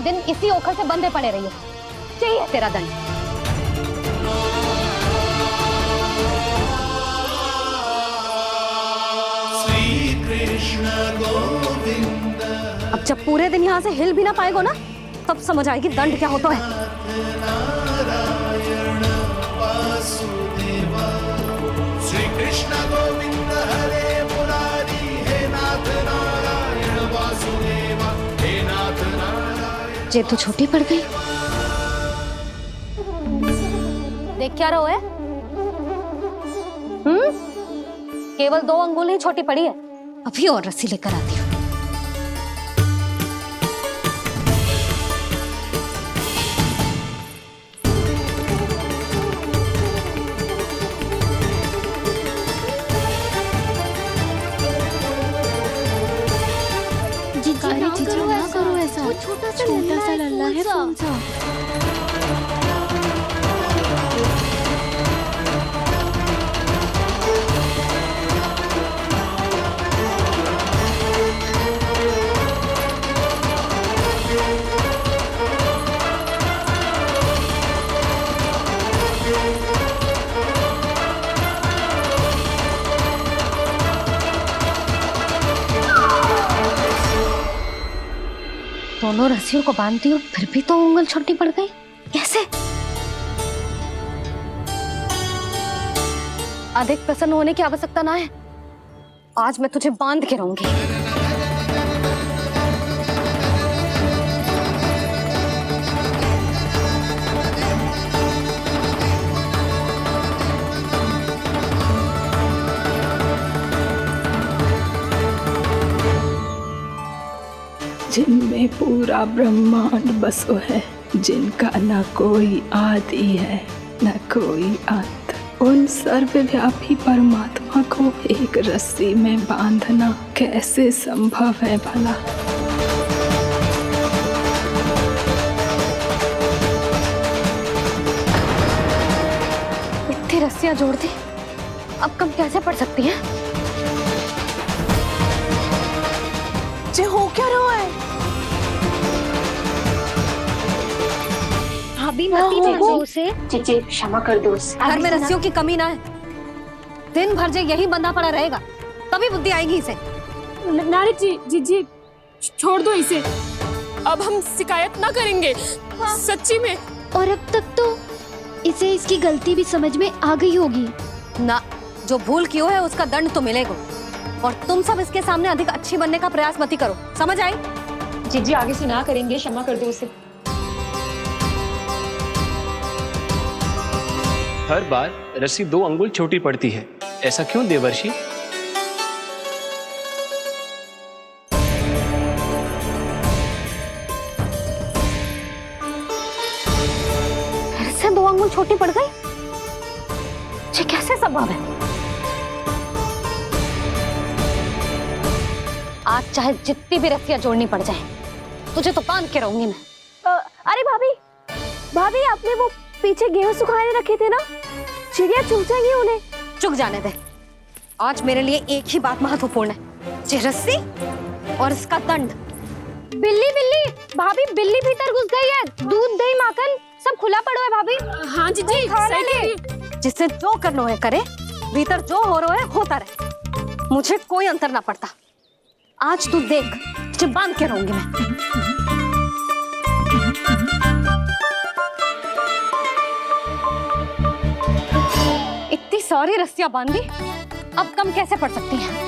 दिन इसी ओखल से बंधे पड़े रहिए। चाहिए तेरा दंड। श्री कृष्ण गोविंद। अब जब पूरे दिन यहाँ से हिल भी ना पाएगो ना, तब समझ आएगी दंड क्या होता है। नारायण वासुदेव। श्री कृष्ण गोविंद हरे मुरारी। हे नाथ नारायण वासुदेव। हे नाथ नारायण। जे तो छोटी पड़ गई। देख क्या रहो है? केवल 2 अंगुल ही छोटी पड़ी है। अभी और रस्सी लेकर आती हूँ। जीजी ना करो ऐसा। छोटा सा लल्ला है कौन सा? दोनों रस्सियों को बांधती हूँ, फिर भी तो उंगल छोटी पड़ गई। कैसे? अधिक प्रसन्न होने की आवश्यकता ना है। आज मैं तुझे बांध के रहूंगी। जिनमें पूरा ब्रह्मांड बसो है, जिनका न कोई आदि है न कोई अंत, उन सर्वव्यापी परमात्मा को एक रस्सी में बांधना कैसे संभव है भला? इतनी रस्सियां जोड़ दी, अब कम कैसे पड़ सकती हैं? जे हो क्या रहा है? भाभी मती भेजो उसे। जीजी क्षमा कर दो उसे। घर में रस्सियों की कमी ना है। दिन भर जे यही बंधा पड़ा रहेगा, तभी बुद्धि आएगी इसे। नारी जी छोड़ दो इसे। अब हम शिकायत ना करेंगे। सच्ची में। और अब तक तो इसे इसकी गलती भी समझ में आ गई होगी ना। जो भूल की हो है उसका दंड तो मिलेगा। और तुम सब इसके सामने अधिक अच्छी बनने का प्रयास मत करो, समझ आई? जीजी आगे से ना करेंगे, क्षमा कर दो उसे। हर बार रस्सी 2 अंगुल छोटी पड़ती है, ऐसा क्यों देवर्षि? फिर से 2 अंगुल छोटी पड़ गई? ये कैसे संभव है? आज चाहे जितनी भी रस्सियां जोड़नी पड़ जाए, तुझे तो बांध के रहूंगी मैं। अरे भाभी आपने वो पीछे गेहूं सुखाने रखे थे ना, चिड़िया चुग जाएंगी उन्हें। चुक जाने दे। आज मेरे लिए एक ही बात महत्वपूर्ण है, ये रस्सी और इसका दंड। बिल्ली भाभी, बिल्ली भीतर घुस गई है। दूध दही माखन सब खुला पड़ा है भाभी। हाँ जीजी सही कह रही है। जिससे जो करना है करे, भीतर जो हो रहा है होता रहे, मुझे कोई अंतर ना पड़ता। आज तू देख, तुझे बांध के रहूंगी मैं। इतनी सारी रस्सियां बांधी, अब कम कैसे पड़ सकती हैं?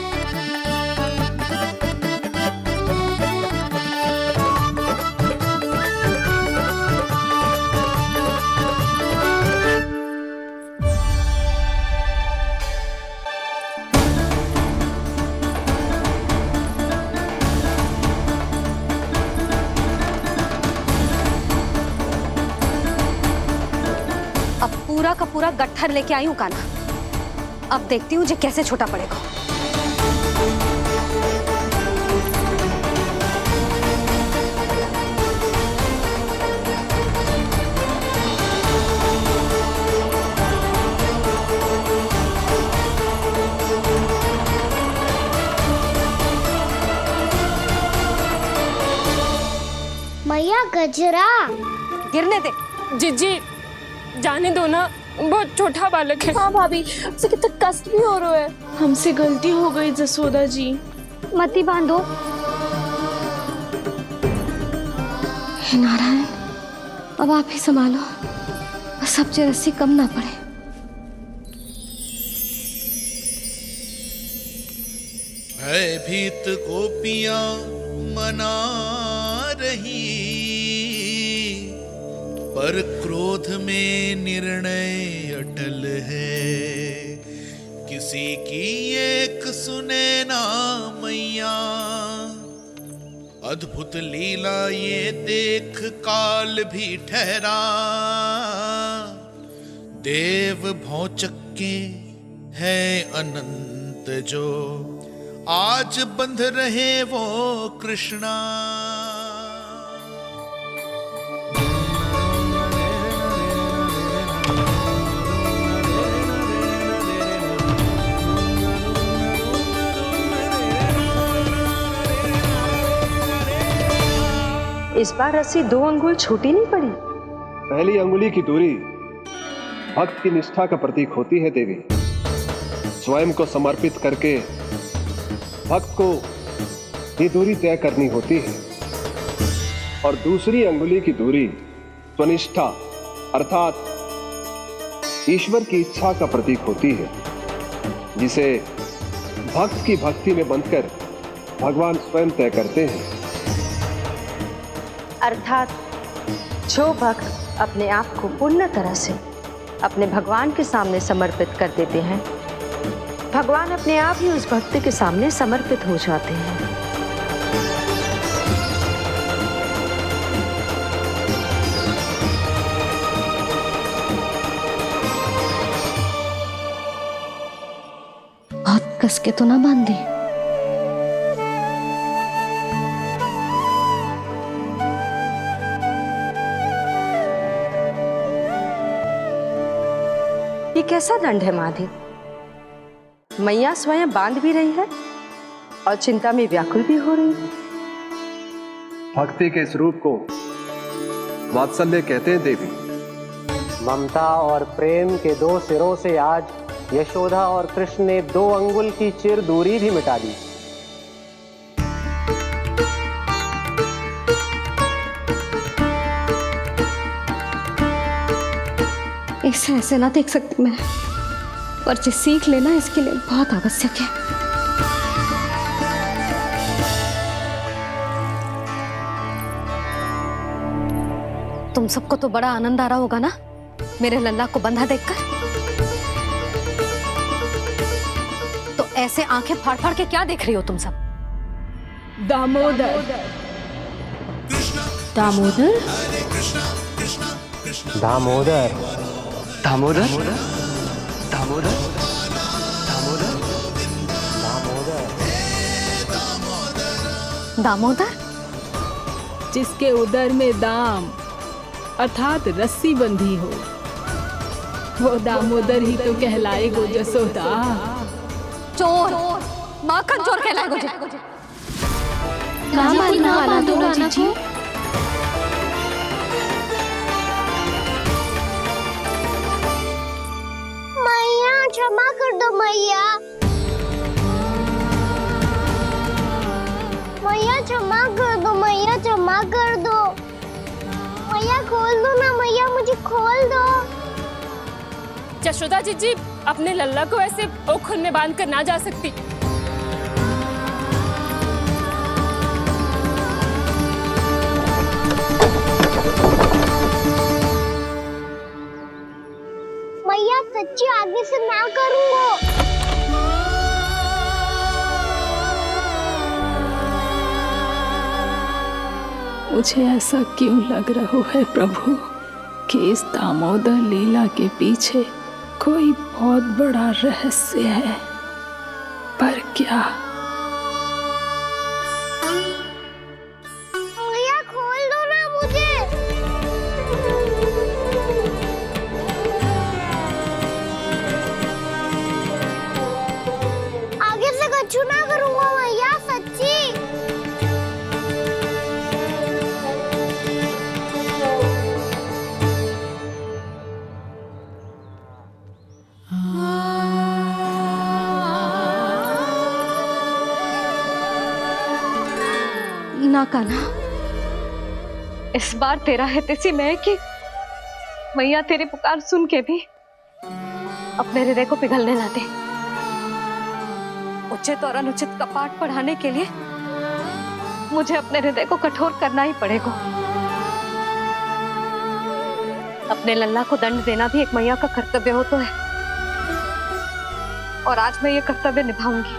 अब पूरा का पूरा गट्ठर लेके आई हूँ काना। अब देखती हूँ जे कैसे छोटा पड़ेगा। मैया गजरा। गिरने दे। जीजी जाने दो ना, बहुत छोटा बालक है। हाँ भाभी, उसे कितना कष्ट भी हो रहा है। हमसे गलती हो गई जसोदा जी। मती बांधो। हे नारायण, अब आप ही संभालो, बस सबसे रस्सी कम ना पड़े। भयभीत गोपियां मना रही, पर क्रोध में निर्णय अटल है। किसी की एक सुने ना मैया, अद्भुत लीला ये देख काल भी ठहरा। देव भौचक्के है अनंत जो, आज बंध रहे वो कृष्णा। इस बार रस्सी 2 अंगुल छोटी नहीं पड़ी। पहली अंगुली की दूरी भक्त की निष्ठा का प्रतीक होती है देवी। स्वयं को समर्पित करके भक्त को ये दूरी तय करनी होती है, और दूसरी अंगुली की दूरी स्वनिष्ठा अर्थात ईश्वर की इच्छा का प्रतीक होती है, जिसे भक्त की भक्ति में बंधकर भगवान स्वयं तय करते हैं। अर्थात जो भक्त अपने आप को पूर्ण तरह से अपने भगवान के सामने समर्पित कर देते हैं, भगवान अपने आप ही उस भक्त के सामने समर्पित हो जाते हैं। बहुत कस के तो ना बांधी। ये कैसा दंड है माधी? मैया स्वयं बांध भी रही है और चिंता में व्याकुल भी हो रही है। भक्ति के इस रूप को वात्सल्य कहते हैं देवी। ममता और प्रेम के 2 सिरों से आज यशोदा और कृष्ण ने 2 अंगुल की चिर दूरी भी मिटा दी। इसे ऐसे ना देख सकती मैं, पर जो सीख लेना इसके लिए बहुत आवश्यक है। तुम सबको तो बड़ा आनंद आ रहा होगा ना मेरे लल्ला को बंधा देखकर। तो ऐसे आंखें फाड़ फाड़ के क्या देख रही हो तुम सब? दामोदर। दामोदर। दामोदर। दामोदर दामोदर दामोदर दामोदर, जिसके उदर में दाम अर्थात रस्सी बंधी हो, वो दामोदर ही तो कहलाए गो जसोदा। चोर, माखन चोर कहलाए मुझे। ना बांधो राना को। मैया क्षमा कर दो मैया। मैया क्षमा कर दो, मैया क्षमा कर दो। मैया खोल दो ना मैया, मुझे खोल दो। यशोदा जी अपने लल्ला को ऐसे ओखुन में बांध कर ना जा सकती। मैया सच्ची आगे से ना करूंगा। मुझे ऐसा क्यों लग रहा है प्रभु कि इस दामोदर लीला के पीछे कोई बहुत बड़ा रहस्य है, पर क्या? मैया खोल दो ना मुझे। आगे से कछु ना करूंगा मैया, सच्ची। ना कान्हा, इस बार तेरा है तेसी मैं कि मैया तेरी पुकार सुन के भी अपने हृदय को पिघलने ना दे। उचित और अनुचित का पाठ पढ़ाने के लिए मुझे अपने हृदय को कठोर करना ही पड़ेगा। अपने लल्ला को दंड देना भी एक मैया का कर्तव्य हो तो है, और आज मैं ये कर्तव्य निभाऊंगी।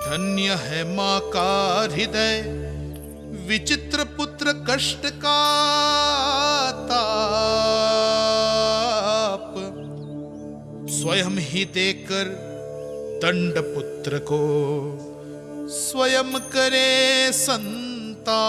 धन्य है माँ का हृदय, विचित्र पुत्र कष्ट का ताप, स्वयं ही देकर दंड पुत्र को स्वयं करे संताप।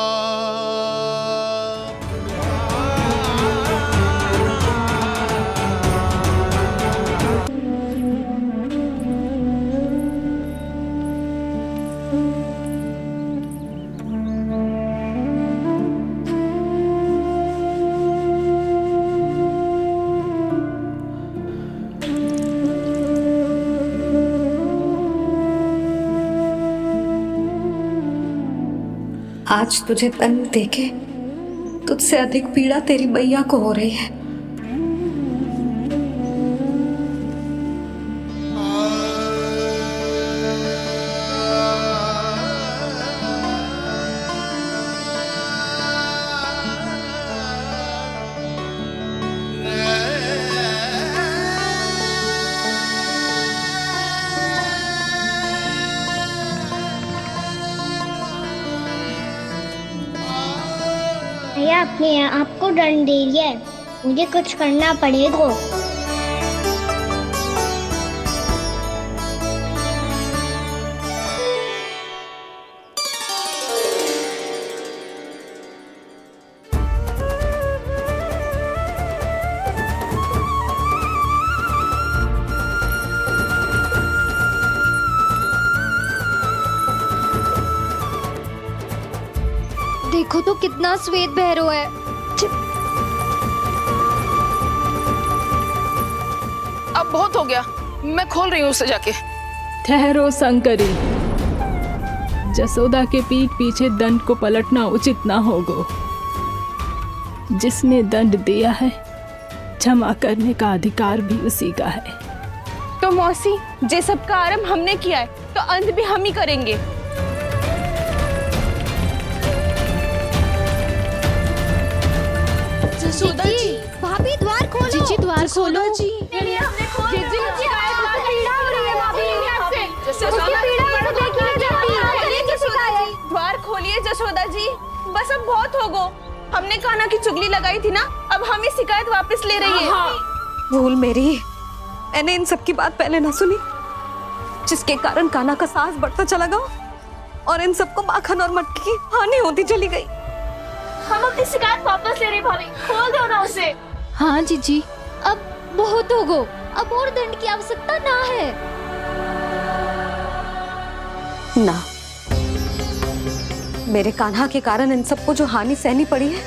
आज तुझे दंड देके तुझसे अधिक पीड़ा तेरी मैया को हो रही है। मैया अपने आप को दंड दे रही है, मुझे कुछ करना पड़ेगा। देखो तो कितना श्वेत भैरव है। अब बहुत हो गया, मैं खोल रही हूँ उसे जाके। ठहरो शंकरी, जसोदा के पीठ पीछे दंड को पलटना उचित ना होगा। जिसने दंड दिया है क्षमा करने का अधिकार भी उसी का है। तो मौसी, जे सब का आरंभ हमने किया है तो अंत भी हम ही करेंगे। जसोदा जी, भाभी द्वार खोलो। जीजी द्वार खोलो जी। हमने खोल दिया। पीड़ा हो रही है भाभी। द्वार खोलिए जसोदा जी, बस अब बहुत हो गो। हमने कान्हा की चुगली लगाई थी ना, अब हम ये शिकायत वापस ले रही है। भूल मेरी, मैंने इन सब की बात पहले ना सुनी, जिसके कारण कान्हा का साहस बढ़ता चला गया और इन सबको माखन और मटकी की हानि होती चली गई। हम अपनी शिकायत वापस ले रहे भाभी, खोल दो ना उसे। हाँ जीजी, अब बहुत हो गो, अब और दंड की आवश्यकता ना है। ना, मेरे कान्हा के कारण इन सबको जो हानि सहनी पड़ी है,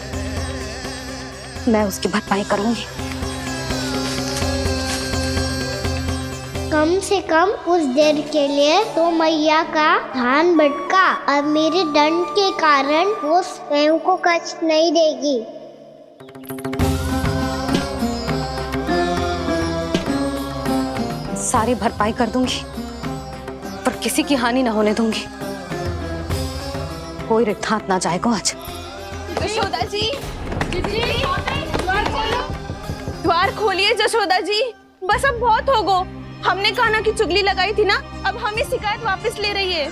मैं उसकी भरपाई करूंगी। कम से कम कुछ देर के लिए तो मैया का ध्यान भटका, अब मेरे दंड के कारण वो स्वयं को कष्ट नहीं देगी। सारी भरपाई कर दूंगी, पर किसी की हानि न होने दूंगी। कोई रिक्त हाथ ना जाएगा आज। जसोदा जी, द्वार खोलिए जसोदा जी, बस अब बहुत हो गो। हमने कान्हा की चुगली लगाई थी ना, अब हम ये शिकायत वापस ले रही है।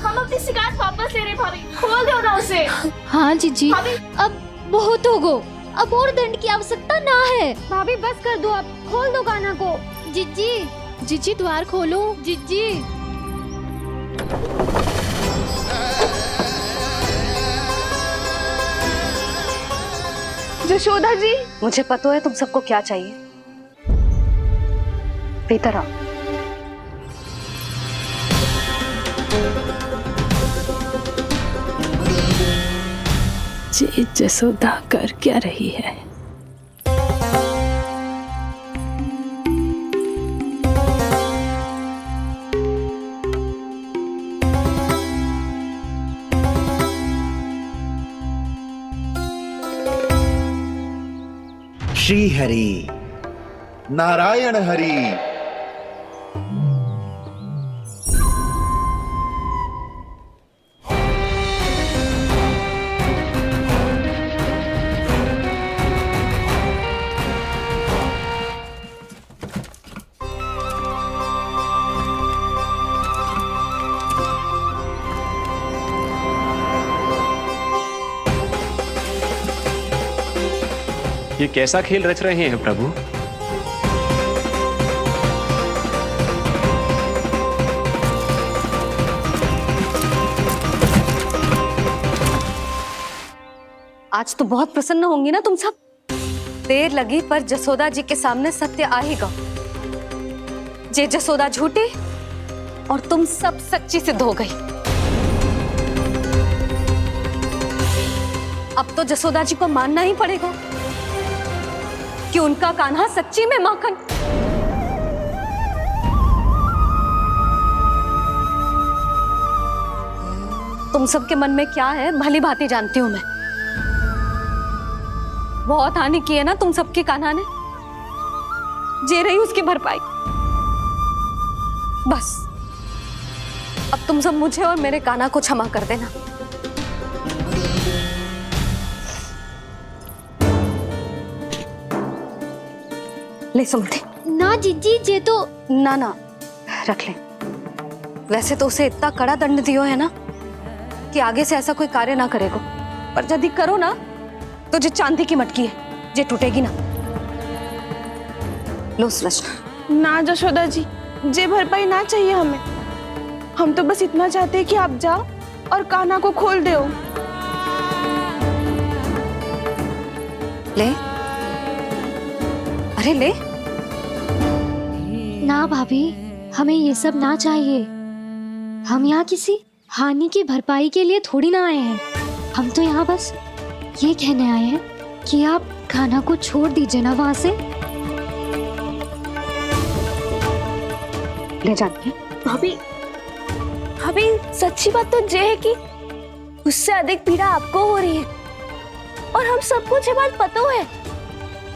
हम अपनी शिकायत वापस ले रहे भाभी, खोल दो ना उसे। हाँ जीजी, अब बहुत हो गो, अब और दंड की आवश्यकता ना है। भाभी बस कर दो, अब खोल दो कान्हा को। जीजी, जीजी द्वार खोलो। जीजी। जशोदा जी, मुझे पता है तुम सबको क्या चाहिए। भीतर आओ। जी जसोदा कर क्या रही है? श्री हरि, नारायण हरि। ये कैसा खेल रच रहे हैं प्रभु? आज तो बहुत प्रसन्न होंगी ना तुम सब। देर लगी पर जसोदा जी के सामने सत्य आएगा। जे जसोदा झूठी और तुम सब सच्ची सिद्ध हो गई। अब तो जसोदा जी को मानना ही पड़ेगा कि उनका कान्हा सच्ची में माखन। तुम सबके मन में क्या है भली भांति जानती हूं मैं। बहुत हानि की है ना तुम सबके कान्हा ने। जे रही उसकी भरपाई। बस अब तुम सब मुझे और मेरे कान्हा को क्षमा कर देना। ले सुमति। ना जीजी, जे तो ना ना रख ले। वैसे तो उसे इतना कड़ा दंड दियो है ना कि आगे से ऐसा कोई कार्य ना करेगा। पर यदि करो ना तो जो चांदी की मटकी है जे टूटेगी ना। लो सृष्टि। ना जशोदा जी, जे भरपाई ना चाहिए हमें। हम तो बस इतना चाहते हैं कि आप जाओ और कान्हा को खोल दो। ले, अरे ले। ना भाभी, हमें ये सब ना चाहिए। हम यहाँ किसी हानि की भरपाई के लिए थोड़ी ना आए हैं। हम तो यहाँ बस ये कहने आए हैं कि आप कान्हा को छोड़ दीजिए ना वहां से। ले जाके भाभी, भाभी सच्ची बात तो ये है कि उससे अधिक पीड़ा आपको हो रही है और हम सबको ये बात पता है।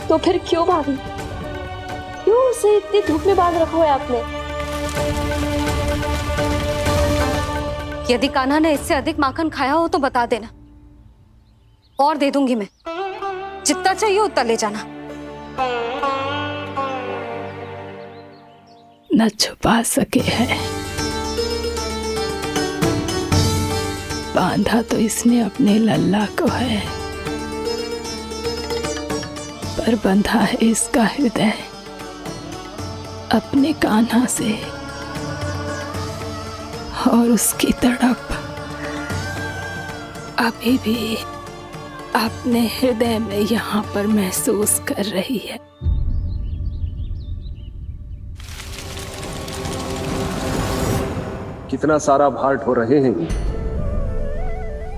तो फिर क्यों भाभी, क्यों उसे इतनी धूप में बांध रखा है आपने? यदि कान्हा ने इससे अधिक माखन खाया हो तो बता देना और दे दूंगी मैं। जितना चाहिए उतना ले जाना। न छुपा सके हैं। बांधा तो इसने अपने लल्ला को है, पर बंधा है इसका हृदय अपने कान्हा से। और उसकी तड़प अभी भी अपने हृदय में यहाँ पर महसूस कर रही है। कितना सारा भार ढो रहे हैं,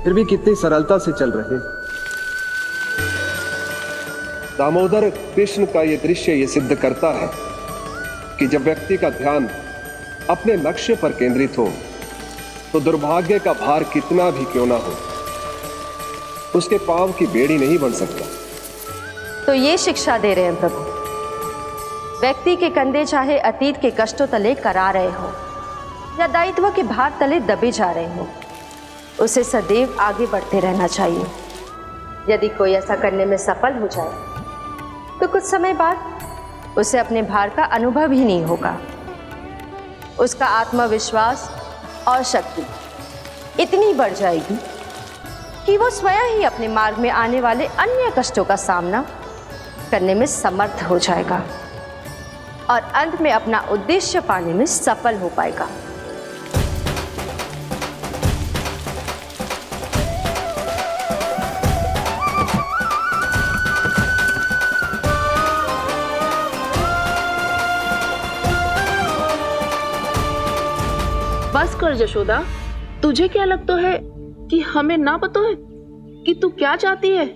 फिर भी कितनी सरलता से चल रहे हैं। दामोदर कृष्ण का यह दृश्य ये सिद्ध करता है कि जब व्यक्ति का ध्यान अपने लक्ष्य पर केंद्रित हो तो दुर्भाग्य का भार कितना भी क्यों ना हो, उसके पांव की बेड़ी नहीं बन सकता। तो ये शिक्षा दे रहे हैं प्रभु। व्यक्ति के कंधे चाहे अतीत के कष्टों तले करा रहे हो या दायित्व के भार तले दबे जा रहे हो, उसे सदैव आगे बढ़ते रहना चाहिए। यदि कोई ऐसा करने में सफल हो जाए तो कुछ समय बाद उसे अपने भार का अनुभव ही नहीं होगा। उसका आत्मविश्वास और शक्ति इतनी बढ़ जाएगी कि वो स्वयं ही अपने मार्ग में आने वाले अन्य कष्टों का सामना करने में समर्थ हो जाएगा और अंत में अपना उद्देश्य पाने में सफल हो पाएगा। बस कर जशोदा, तुझे क्या लगता है कि हमें ना पता है कि तू क्या चाहती है?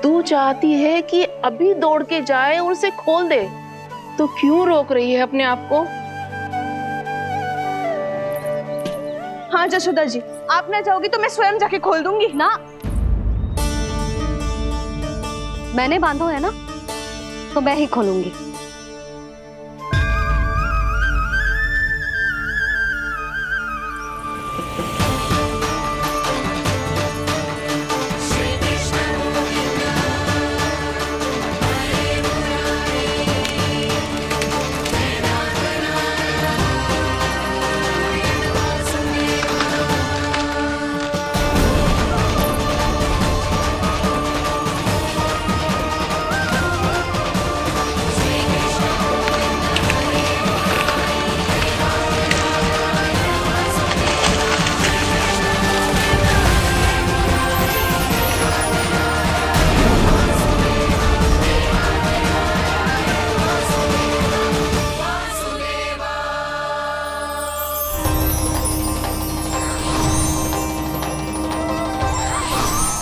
तू चाहती है कि अभी दौड़ के जाए और उसे खोल दे, तो क्यों रोक रही है अपने आप को? हाँ जशोदा जी, आप ना चाहोगी तो मैं स्वयं जाके खोल दूंगी। ना, मैंने बांधो है ना, तो मैं ही खोलूंगी।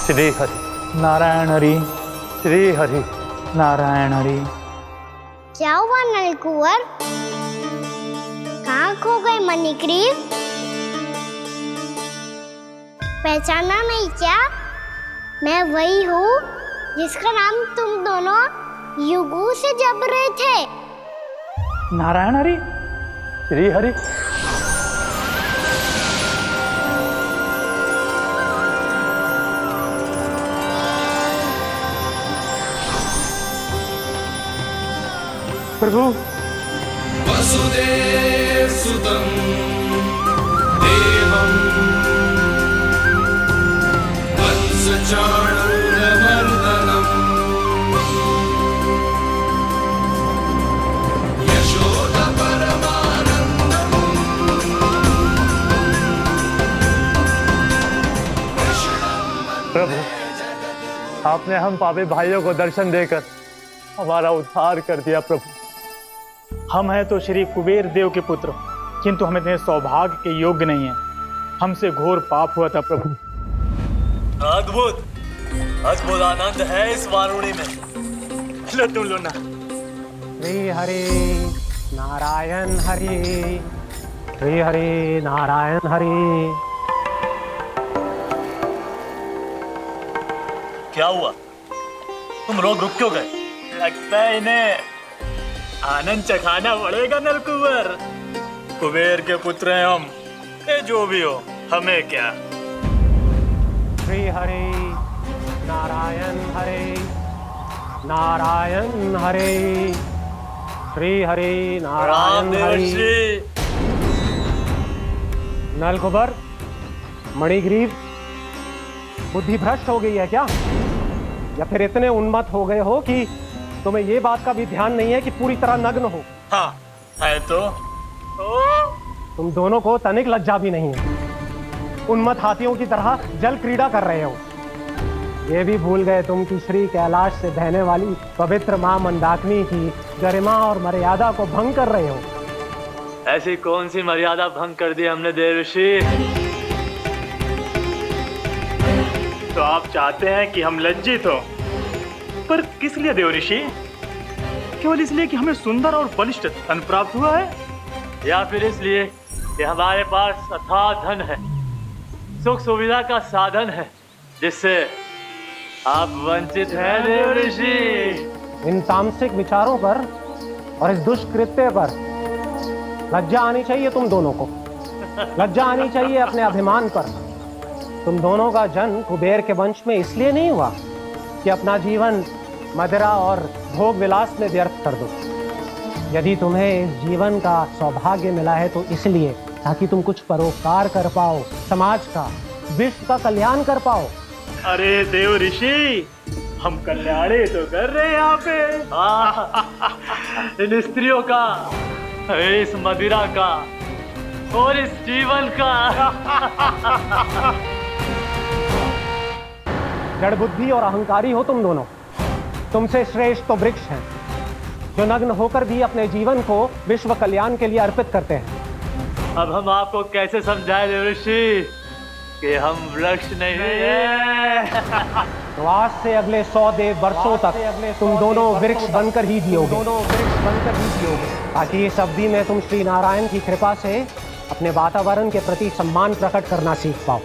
श्री हरि नारायण हरि, श्री हरि नारायण हरि। क्या हुआ नलकुंवर? कहाँ खो गए मणिग्रीव? पहचाना नहीं क्या? मैं वही हूँ जिसका नाम तुम दोनों युगों से जप रहे थे। नारायण हरि, श्री हरि। प्रभु वसुदेव सुतं देवं वंशचाणूरमर्दनम् यशोदा परमानन्दम् प्रभु, आपने हम पापी भाइयों को दर्शन देकर हमारा उद्धार कर दिया। प्रभु, हम हैं तो श्री कुबेर देव के पुत्र, किंतु हम इतने सौभाग्य के योग्य नहीं हैं। हमसे घोर पाप हुआ था प्रभु। अद्भुत अद्भुत आनंद है इस वारुणी में। लो तुम लो ना। श्री हरि नारायण हरि, श्री हरि नारायण हरि। क्या हुआ? तुम रोक रुक क्यों गए? लगता है इन्हें आनंद चखाना पड़ेगा नलकुंवर। कुबेर के पुत्र हैं हम, ये जो भी हो हमें क्या। श्री हरि नारायण हरि, नारायण हरि, श्री हरि नारायण हरि। नलकुबर, मणिग्रीव, बुद्धि भ्रष्ट हो गई है क्या? या फिर इतने उन्मत्त हो गए हो कि तुम्हें ये बात का भी ध्यान नहीं है कि पूरी तरह नग्न हो? हाँ है तो। तुम दोनों को तनिक लज्जा भी नहीं है। उन्मत्त हाथियों की तरह जल क्रीड़ा कर रहे हो। ये भी भूल गए तुम कि श्री कैलाश से बहने वाली पवित्र मां मंदाकिनी की गरिमा और मर्यादा को भंग कर रहे हो। ऐसी कौन सी मर्यादा भंग कर दी हमने देव ऋषि? तो आप चाहते हैं कि हम लज्जित हो, पर किस लिए देव ऋषि? केवल इसलिए कि हमें सुंदर और बलिष्ठ धन प्राप्त हुआ है, या फिर इसलिए कि हमारे पास अथाह धन है, सुख सुविधा का साधन है, जिससे आप वंचित हैं देव ऋषि? इन तामसिक विचारों पर और इस दुष्कृत्य पर लज्जा आनी चाहिए तुम दोनों को। लज्जा आनी चाहिए अपने अभिमान पर। तुम दोनों का जन्म कुबेर के वंश में इसलिए नहीं हुआ कि अपना जीवन मदिरा और भोग विलास में व्यर्थ कर दो। यदि तुम्हें इस जीवन का सौभाग्य मिला है तो इसलिए ताकि तुम कुछ परोपकार कर पाओ, समाज का, विश्व का कल्याण कर पाओ। अरे देव ऋषि, हम कल्याण तो कर रहे हैं यहाँ पे। इन स्त्रियों का, इस मदिरा का और इस जीवन का। जड़ बुद्धि और अहंकारी हो तुम दोनों। तुमसे श्रेष्ठ तो वृक्ष हैं, जो नग्न होकर भी अपने जीवन को विश्व कल्याण के लिए अर्पित करते हैं। अब हम आपको कैसे समझाएं देव ऋषि कि हम वृक्ष नहीं हैं? तो आज से अगले 100 वर्षों तक तुम दोनों वृक्ष बनकर ही जियोगे। ताकि इस अवधि में तुम श्री नारायण की कृपा से अपने वातावरण के प्रति सम्मान प्रकट करना सीख पाओ।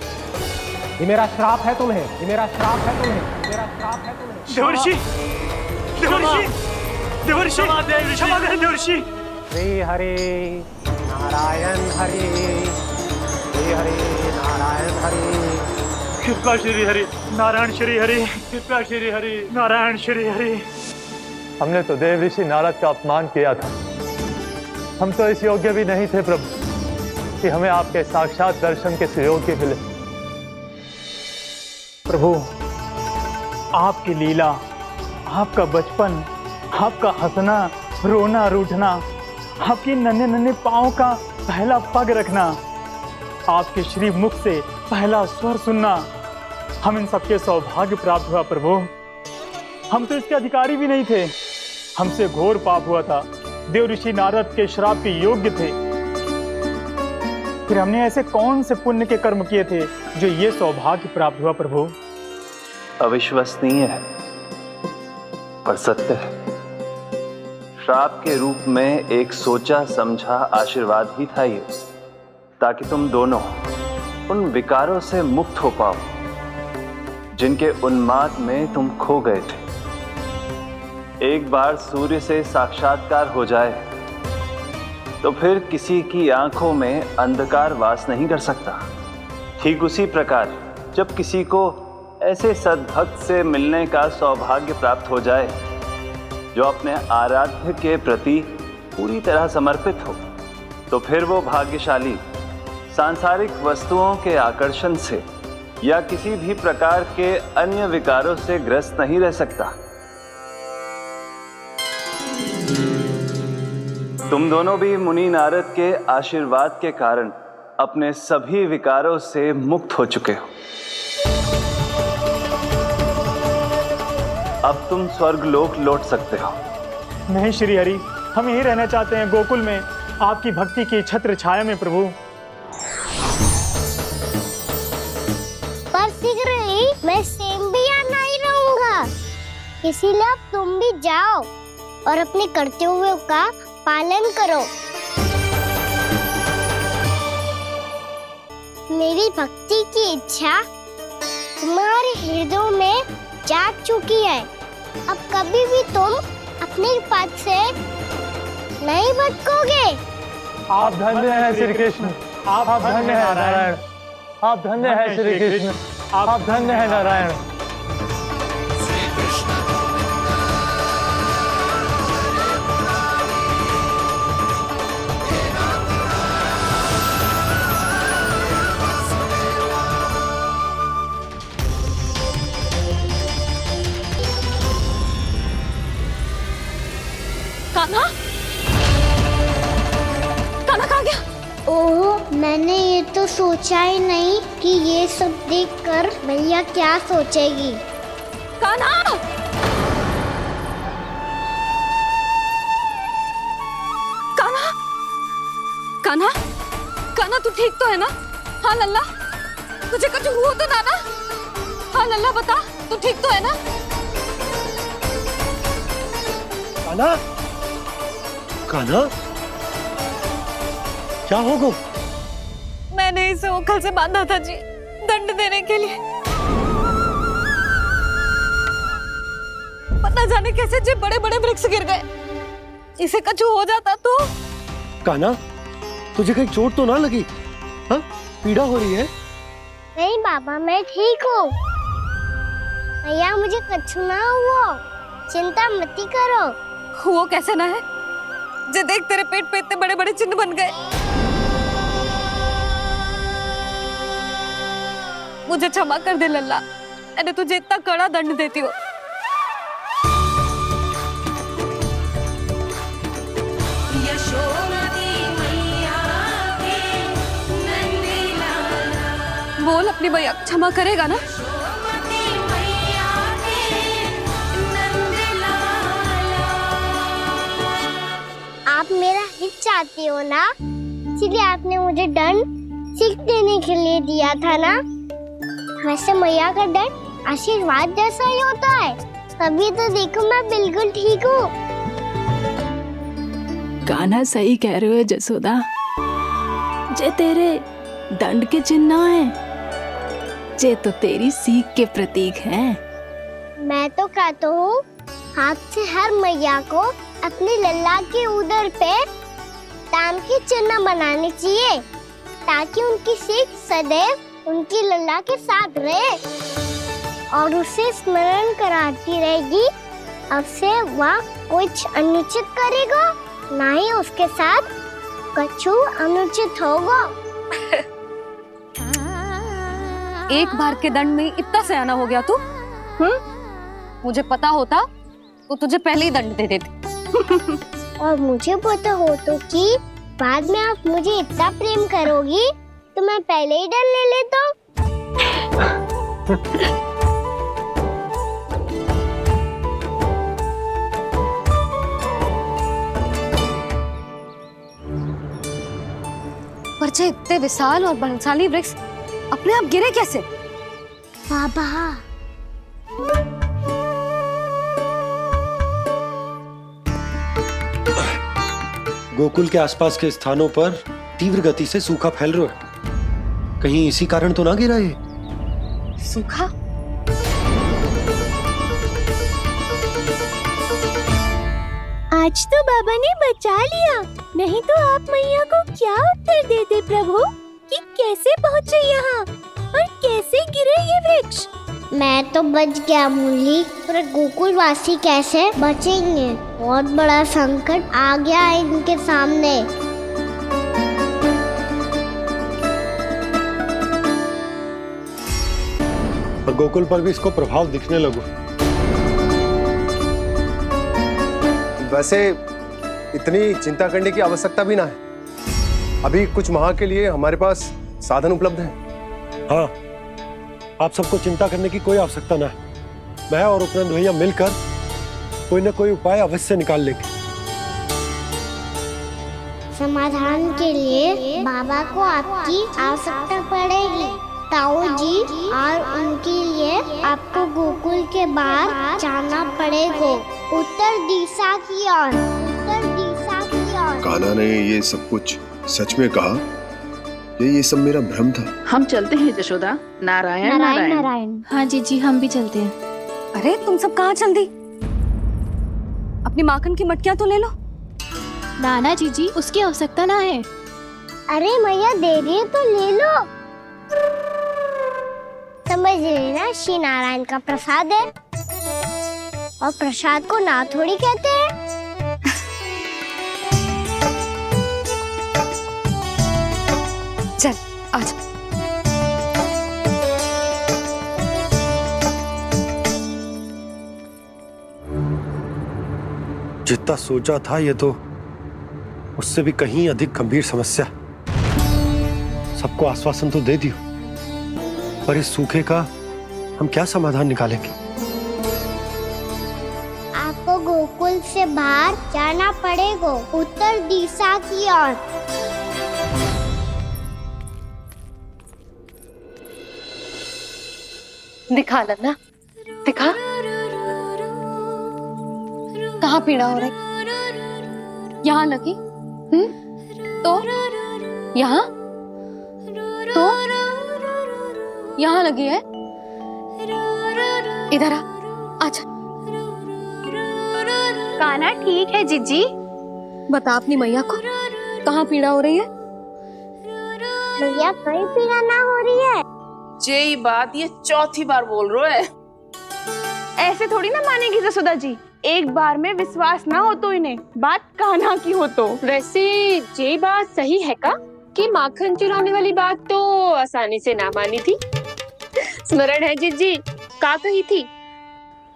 ये मेरा श्राप है तुम्हें, ये मेरा श्राप है तुम्हें, मेरा श्राप है तुम्हें। देव ऋषि, देव ऋषि, देवर्षि क्षमा करें देवर्षि। श्री हरि नारायण हरि, श्री हरि नारायण हरि, कृपा श्री हरि नारायण श्री हरि, कृपा श्री हरि नारायण श्री हरि। हमने तो देव ऋषि नारद का अपमान किया था। हम तो इस योग्य भी नहीं थे प्रभु कि हमें आपके साक्षात दर्शन के सुयोग्य मिले। प्रभु आपकी लीला, आपका बचपन, आपका हंसना, रोना रूठना, आपकी नन्हे नन्हे पाँव का पहला पग रखना, आपके श्री मुख से पहला स्वर सुनना, हम इन सबके सौभाग्य प्राप्त हुआ प्रभु। हम तो इसके अधिकारी भी नहीं थे। हमसे घोर पाप हुआ था, देव ऋषि नारद के श्राप के योग्य थे। फिर हमने ऐसे कौन से पुण्य के कर्म किए थे जो ये सौभाग्य प्राप्त हुआ प्रभु? अविश्वसनीय है पर सत्य है। श्राप के रूप में एक सोचा समझा आशीर्वाद ही था ये, ताकि तुम दोनों उन विकारों से मुक्त हो पाओ जिनके उन्माद में तुम खो गए थे। एक बार सूर्य से साक्षात्कार हो जाए तो फिर किसी की आंखों में अंधकार वास नहीं कर सकता। ठीक उसी प्रकार जब किसी को ऐसे सद्भक्त से मिलने का सौभाग्य प्राप्त हो जाए जो अपने आराध्य के प्रति पूरी तरह समर्पित हो, तो फिर वो भाग्यशाली सांसारिक वस्तुओं के आकर्षण से या किसी भी प्रकार के अन्य विकारों से ग्रस्त नहीं रह सकता। तुम दोनों भी मुनि नारद के आशीर्वाद के कारण अपने सभी विकारों से मुक्त हो चुके हो। अब तुम स्वर्गलोक लौट सकते हो। नहीं श्री हरि, हम यहीं रहना चाहते हैं, गोकुल में आपकी भक्ति की छत्र छाया में प्रभु। पर शीघ्र ही मैं सेम्बिया नहीं रहूंगा, इसीलिए अब तुम भी जाओ और अपने कर्तव्यों का पालन करो। मेरी भक्ति की इच्छा तुम्हारे हृदय में जाग चुकी है। अब कभी भी तुम अपने पद से नहीं भटकोगे। आप धन्य हैं श्री कृष्ण, आप धन्य हैं नारायण, आप धन्य हैं श्री कृष्ण, आप धन्य हैं नारायण। कान्हा, कान्हा कहाँ गया? ओह, मैंने ये तो सोचा ही नहीं कि ये सब देखकर भैया क्या सोचेगी। कान्हा! कान्हा! कान्हा! कान्हा तू ठीक तो है ना? हाँ लल्ला, तुझे कुछ हुआ तो ना? हाँ लल्ला बता, तू ठीक तो है ना? कान्हा, कान्हा, क्या होगा? मैंने इसे ओखल से बांधा था जी, दंड देने के लिए। पता जाने कैसे जे बड़े बड़े वृक्ष गिर गए। इसे कुछ हो जाता तो? कान्हा, तुझे कहीं चोट तो ना लगी? हाँ, पीड़ा हो रही है? नहीं बाबा, मैं ठीक हूँ। भैया मुझे कुछ ना हुआ, चिंता मत करो। वो कैसे ना है? जे देख तेरे पेट पे इतने बड़े बड़े चिन्ह बन गए। मुझे क्षमा कर दे लल्ला, मैंने तुझे इतना कड़ा दंड देती हो। बोल अपनी भैया क्षमा करेगा ना? आप मेरा हित चाहती हो ना, इसलिए आपने मुझे दंड सीख देने के लिए दिया था ना। वैसे मैया का दंड आशीर्वाद जैसा ही होता है, तभी तो देखो मैं बिल्कुल ठीक हूँ। कान्हा सही कह रहे हो जसोदा, जे तेरे दंड के चिन्ह है, जे तो तेरी सीख के प्रतीक हैं। मैं तो कहता हूँ हाथ से हर मैया को अपनी लल्ला के उदर पे ताम की चिन्ह बनानी चाहिए ताकि उनकी सीख सदैव उनकी लल्ला के साथ रहे और उसे स्मरण कराती रहेगी। अब से वह कुछ अनुचित करेगा, ना ही उसके साथ कछु अनुचित होगा। एक बार के दंड में इतना सयाना हो गया तू? मुझे पता होता तो तुझे पहले ही दंड दे देती। और मुझे पता हो तो कि बाद में आप मुझे इतना प्रेम करोगी तो मैं पहले ही दंड ले लेता हूँ। पर जे इतने विशाल और बलशाली वृक्ष अपने आप गिरे कैसे? बाबा, गोकुल के आसपास के स्थानों पर तीव्र गति से सूखा फैल रहा है। कहीं इसी कारण तो ना गिरा ये? सूखा? आज तो बाबा ने बचा लिया, नहीं तो आप मैया को क्या उत्तर देते प्रभु कि कैसे पहुँचे यहाँ और कैसे गिरे ये वृक्ष? मैं तो बच गया मूली, पर गोकुल वासी कैसे बचेंगे? बहुत बड़ा संकट आ गया है इनके सामने। और गोकुल पर भी इसको प्रभाव दिखने लगो। वैसे इतनी चिंता करने की आवश्यकता भी ना है। अभी कुछ माह के लिए हमारे पास साधन उपलब्ध है। हाँ, आप सबको चिंता करने की कोई आवश्यकता ना है। मैं और उपनंद भैया मिलकर कोई ना कोई उपाय अवश्य निकाल लेंगे। समाधान के लिए बाबा को आपकी आवश्यकता पड़ेगी। ताऊ जी और उनके लिए आपको गोकुल के बाहर जाना पड़ेगा, उत्तर दिशा की ओर। उत्तर दिशा की ओर। कान्हा ने ये सब कुछ सच में कहा? ये सब मेरा भ्रम था? हम चलते हैं जशोदा। नारायण नारायण नारायण। हाँ जीजी, हम भी चलते हैं। अरे तुम सब कहाँ चल दी? अपनी माखन की मटकियाँ तो ले लो। नाना जीजी, उसकी आवश्यकता ना है। अरे मैया दे रही है तो ले लो। समझ लेना, श्री नारायण का प्रसाद है और प्रसाद को ना थोड़ी कहते हैं। चल आजा। जितना सोचा था ये तो उससे भी कहीं अधिक गंभीर समस्या। सबको आश्वासन तो दे दियो, पर इस सूखे का हम क्या समाधान निकालेंगे? आपको गोकुल से बाहर जाना पड़ेगा, उत्तर दिशा की ओर। दिखा लन्ना, दिखा। कहाँ पीड़ा हो रही? यहाँ लगी? तो यहाँ? तो यहाँ लगी है? इधर आ, आजा। कान्हा ठीक है जीजी। बता अपनी मैया को कहाँ पीड़ा हो रही है? मैया कहीं पीड़ा ना हो रही है। ये बात ये चौथी बार बोल रहे है। ऐसे थोड़ी ना मानेगी जसोदा जी। एक बार में विश्वास ना हो तो इन्हें, बात कान्हा की हो तो। वैसे ये बात सही है का कि माखन चुराने वाली बात तो आसानी से ना मानी थी। स्मरण है जीजी, का कही थी?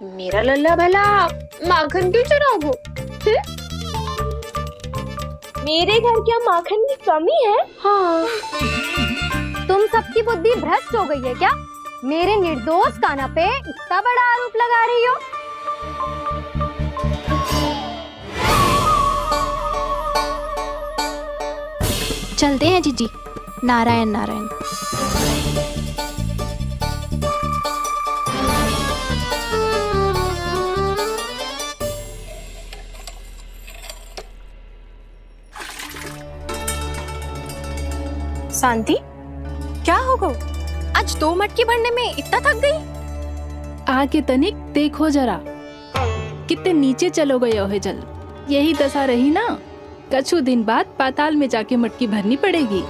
मेरा लल्ला भला माखन क्यों चुराओगो? मेरे घर क्या माखन की कमी है? हाँ। तुम सबकी बुद्धि भ्रष्ट हो गई है क्या? मेरे निर्दोष कान्हा पे इतना बड़ा आरोप लगा रही हो? चलते हैं जीजी। नारायण नारायण। शांति, क्या हो गो? आज 2 मटकी भरने में इतना थक गई? आके तनिक देखो जरा, कितने नीचे चलो गए हो जल। यही दशा रही ना, कछु दिन बाद पाताल में जाके मटकी भरनी पड़ेगी।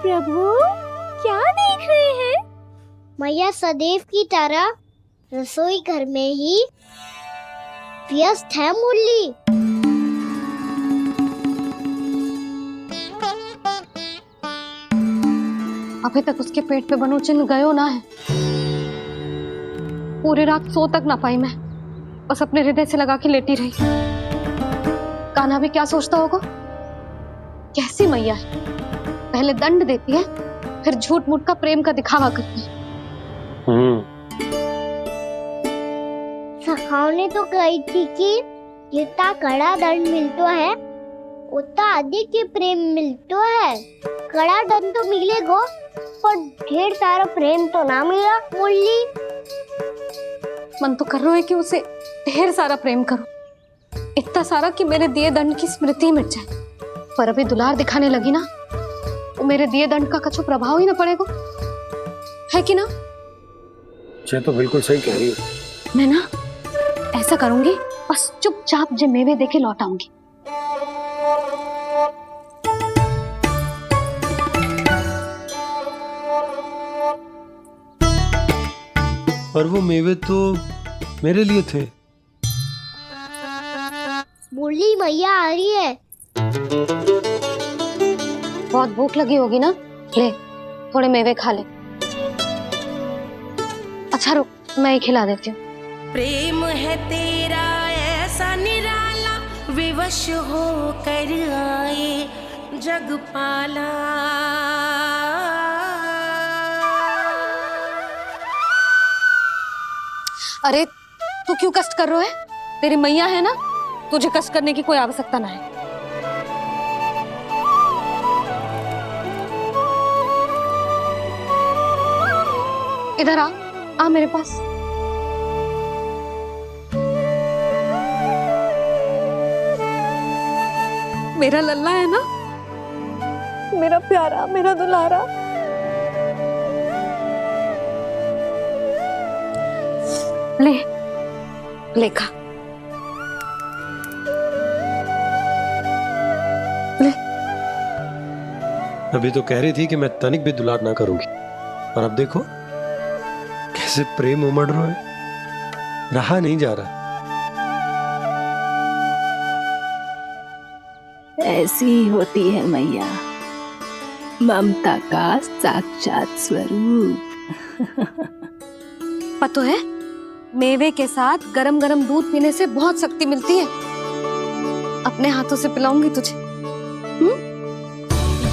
प्रभु क्या देख रहे हैं? मैया सदैव की तरह रसोई घर में ही व्यस्त है मुरली। अभी तक उसके पेट पे बनो चिन्ह गयो ना है। पूरी रात सो तक ना पाई मैं, बस अपने हृदय से लगा के लेटी रही। कान्हा भी क्या सोचता होगा, कैसी मैया है, पहले दंड देती है फिर झूठ मूठ का प्रेम का दिखावा करती है। सखाओ ने तो कही थी कि जितना कड़ा दंड मिलता है उतना अधिक ही प्रेम मिलता है। कड़ा दंड तो मिलेगा पर ढेर सारा प्रेम तो ना मिला मुरली। मन तो कर रहा है कि उसे ढेर सारा प्रेम करो, इतना सारा कि मेरे दिए दंड की स्मृति मिट जाए। पर अभी दुलार दिखाने लगी ना, तो मेरे दिए दंड का कछु प्रभाव ही ना पड़ेगा, है कि ना? ये तो बिल्कुल सही कह रही हो। मैं ना ऐसा करूंगी, बस चुपचाप जे मेवे देखे लौट आऊंगी। पर वो मेवे तो मेरे लिए थे। मुरली मैया आ रही है। बहुत भूख लगी होगी ना, ले थोड़े मेवे खा ले। अच्छा रुक, मैं ही खिला देती हूँ। प्रेम है तेरा ऐसा निराला, विवश हो कर आए जग पाला। अरे तू क्यों कष्ट कर रहा है? तेरी मैया है ना, तुझे कष्ट करने की कोई आवश्यकता ना है। इधर आ मेरे पास। मेरा लल्ला है ना, मेरा प्यारा, मेरा दुलारा। ले ले खा, ले। अभी तो कह रही थी कि मैं तनिक भी दुलार ना करूंगी, और अब देखो कैसे प्रेम उमड़ रहा है, रहा नहीं जा रहा। ऐसी ही होती है मैया, ममता का साक्षात स्वरूप। पता है, मेवे के साथ गरम गरम दूध पीने से बहुत शक्ति मिलती है। अपने हाथों से पिलाऊंगी तुझे।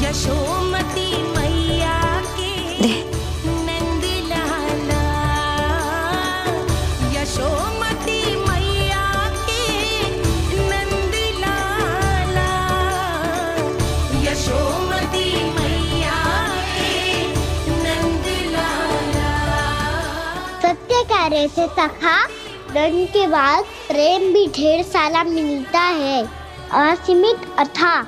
यशोमती मैया के नंद लाला, यशोमती मैया के नंद लाला, यशोमती मैया के नंद लाला। सत्य कह रहे थे सखा, दंड के बाद प्रेम भी ढेर सारा मिलता है, असीमित अथाह।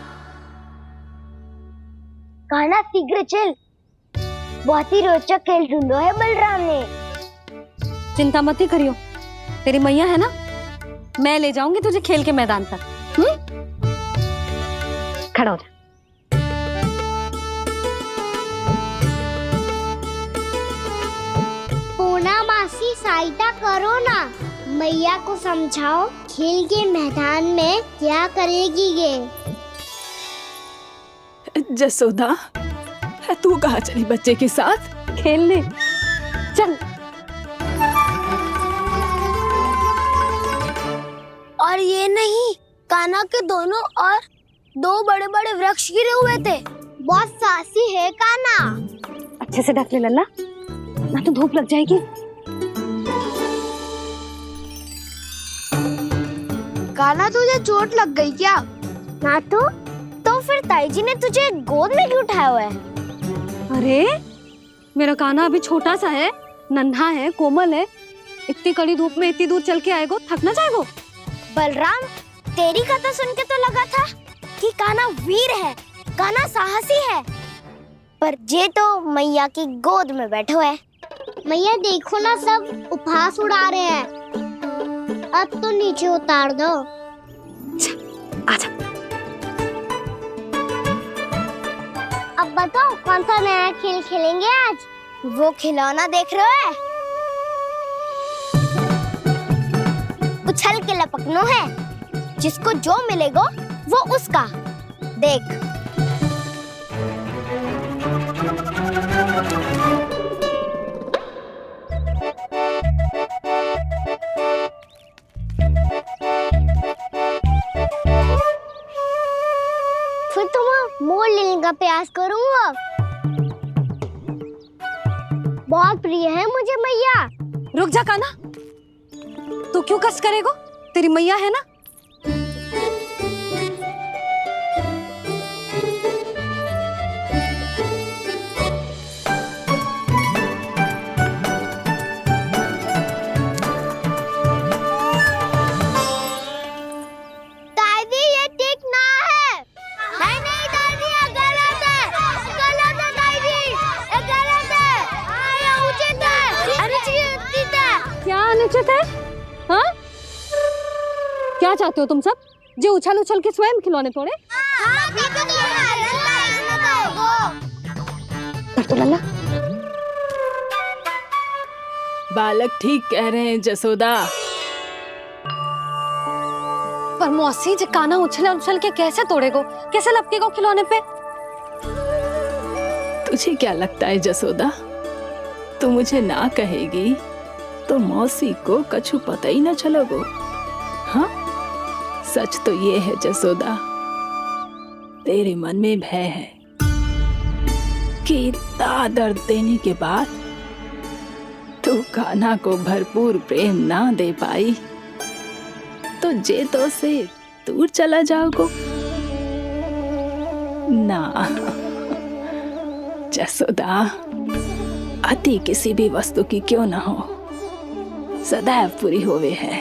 कहना शीघ्र चल, बहुत ही रोचक खेल ढूंढो है बलराम ने। चिंता मत ही करियो, तेरी मैया है ना, मैं ले जाऊंगी तुझे खेल के मैदान तक। खड़ा हो जा। पूना मासी सहायता करो ना, मैया को समझाओ खेल के मैदान में क्या करेगी ये। जसोदा, तू कहाँ चली बच्चे के साथ? खेलने चल। और ये नहीं, कान्हा के दोनों और दो बड़े बड़े वृक्ष गिरे हुए थे। बहुत साहसी है कान्हा। अच्छे से ढक ले लल्ला, ना तो धूप लग जाएगी। कान्हा तुझे चोट लग गई क्या? ना तो फिर ताई जी ने तुझे गोद में क्यों उठाया हुआ है? अरे मेरा कान्हा अभी छोटा सा है, नन्हा है, कोमल है। इतनी कड़ी धूप में इतनी दूर चल के आएगो, थक ना जाएगो। बलराम, तेरी कथा सुन के तो लगा था कि कान्हा वीर है, कान्हा साहसी है, पर जे तो मैया की गोद में बैठो है। मैया देखो ना, सब उपहास उड़ा रहे हैं। अब तो नीचे उतार दो। आजा। अब बताओ कौन सा नया खेल खेलेंगे आज? वो खिलौना देख रहे हो? उछल के लपकनो है, जिसको जो मिलेगा वो उसका। देख। फिर तुम मोड़ लेने का प्रयास करूंगा। बहुत प्रिय है मुझे मैया। रुक जा कान्हा, तू क्यों कष्ट करेगो? तेरी मैया है ना। दादी ये ठीक ना है। नहीं नहीं दादी, ये गलत है। गलत है दादी, ये गलत है। ये उचित है, अनुचित है। क्या अनुचित है? हाँ? क्या चाहते हो तुम सब? जो उछल उछल के स्वयं खिलौने तोड़े? तो लल्ला, बालक ठीक कह रहे हैं जसोदा। पर मौसी जे कान्हा उछल उछल के कैसे तोड़ेगो? कैसे लपकेगो खिलौने पे? तुझे क्या लगता है जसोदा, तू मुझे ना कहेगी तो मौसी को कछु पता ही न चलोगो। हाँ, सच तो ये है जसोदा, तेरे मन में भय है कि इतना दर्द देने के बाद तू कान्हा को भरपूर प्रेम ना दे पाई तो जे तो से दूर चला जाओगो ना। जसोदा, अति किसी भी वस्तु की क्यों ना हो, सदैव पूरी होवे है।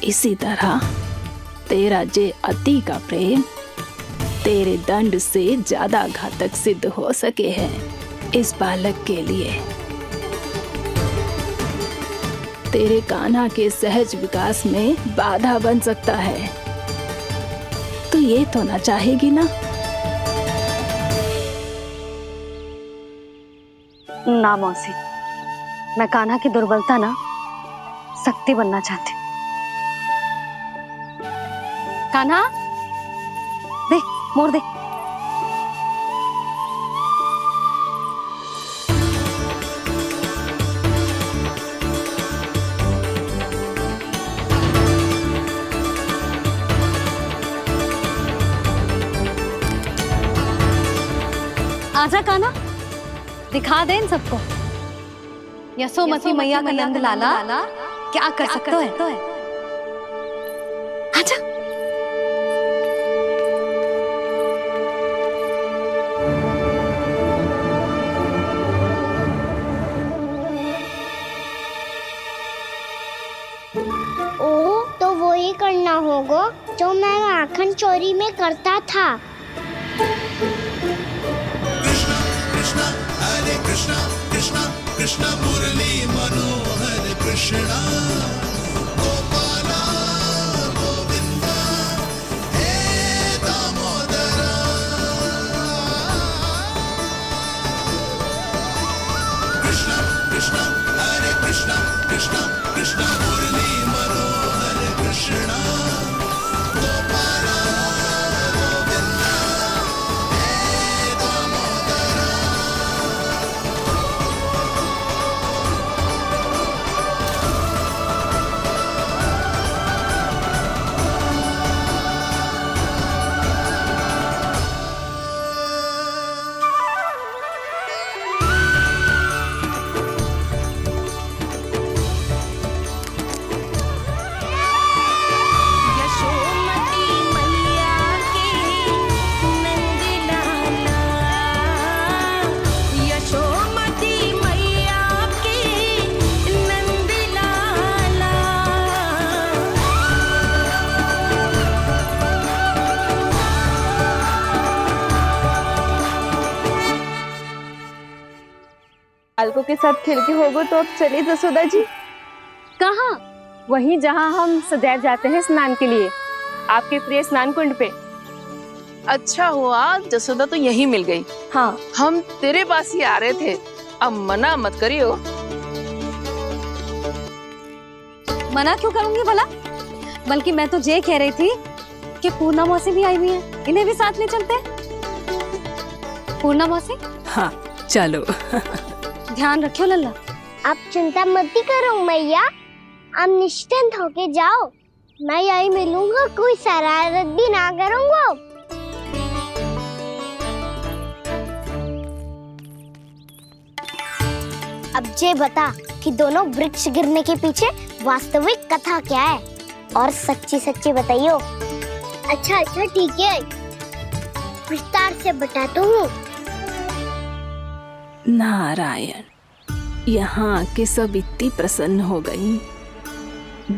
इसी तरह तेरा जे अति का प्रेम तेरे दंड से ज्यादा घातक सिद्ध हो सके है इस बालक के लिए। तेरे कान्हा के सहज विकास में बाधा बन सकता है। तो ये तो ना चाहेगी ना? ना मौसी, मैं कान्हा की दुर्बलता ना शक्ति बनना चाहती। कान्हा, दे, मोड़ दे। आजा कान्हा, दिखा दे इन सबको यशोमती मैया का नंद लाला क्या कर सकता है। आजा। ओ, तो वो ही करना होगा जो मैं माखन चोरी में करता था। कृष्णा हरे कृष्णा कृष्णा कृष्णा मुरली मनोहर कृष्णा गोपाला गोविंदा हे दामोदरा। कृष्णा कृष्णा हरे कृष्णा कृष्णा कृष्णा मुरली मनोहर कृष्णा गोपाला गोविंदा हे दामोदरा। बालकों के साथ खेल के होगो तो अब चलिए जसोदा जी। कहाँ? वहीं जहाँ हम सदैव जाते हैं स्नान के लिए, आपके प्रिय स्नान कुंड पे। अच्छा हुआ जसोदा तो यही मिल गई। हाँ, हम तेरे पास ही आ रहे थे, अब मना मत करियो। मना क्यों करूंगी भला? बल्कि मैं तो ये कह रही थी कि पूर्णा मौसी भी आई हुई है, इन्हें भी साथ ले चलते हैं। पूर्णा मौसी, हाँ चलो। ध्यान रखियो लल्ला। आप चिंता मत करो मैया, आप निश्चिंत होके जाओ, मैं यही मिलूंगा, कोई शरारत भी ना करूंगा। अब ये बता कि दोनों वृक्ष गिरने के पीछे वास्तविक कथा क्या है, और सच्ची सच्ची बताइयो। अच्छा अच्छा ठीक है, विस्तार से बताता हूँ। नारायण, यहाँ के सब इतनी प्रसन्न हो गई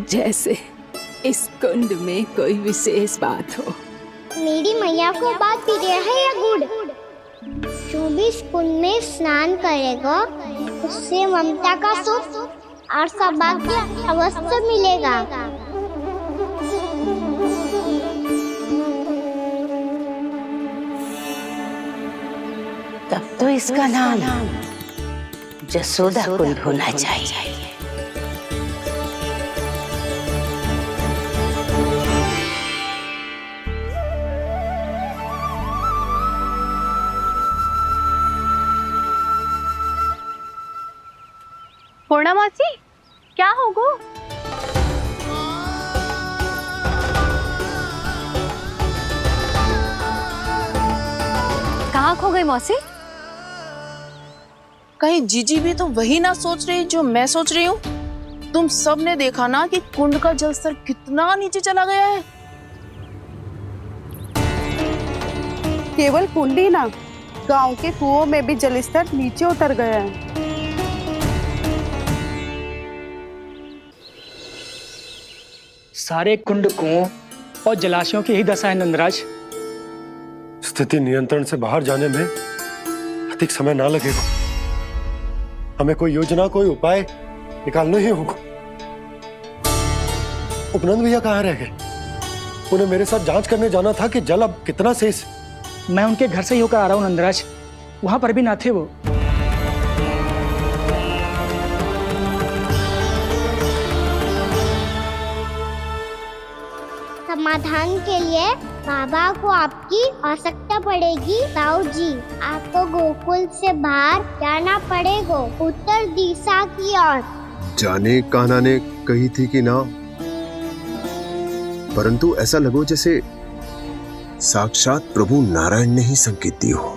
जैसे इस कुंड में कोई विशेष बात हो। मेरी मैया को बात प्रिय है या गुड़? जो भी इस कुंड में स्नान करेगा उससे ममता का सुख और सौभाग्य अवश्य मिलेगा। तब तो इसका नाम जसोदा कुंड होना चाहिए। पूर्णा मौसी, क्या होगो? कहाँ खो गई मौसी? कहीं जीजी भी तो वही ना सोच रही जो मैं सोच रही हूँ? तुम सब ने देखा ना कि कुंड का जलस्तर कितना नीचे चला गया है। केवल कुंड ही ना, गांव के कुओं में भी जलस्तर नीचे उतर गया है। सारे कुंड कुओं और जलाशयों की ही दशा है नंदराज। स्थिति नियंत्रण से बाहर जाने में अधिक समय ना लगेगा। हमें कोई योजना, कोई उपाय निकालना ही होगा। उपनंद भैया कहाँ रह गए? उन्हें मेरे साथ जांच करने जाना था कि जल अब कितना शेष। मैं उनके घर से ही होकर आ रहा हूँ नंदराज, वहां पर भी ना थे वो। समाधान के लिए बाबा को आपकी आवश्यकता पड़ेगी। ताऊ जी, आपको गोकुल से बाहर जाना पड़ेगा, उत्तर दिशा की ओर। जाने कान्हा ने कही थी कि ना, परंतु ऐसा लगो जैसे साक्षात प्रभु नारायण ने ही संकेत दी हो।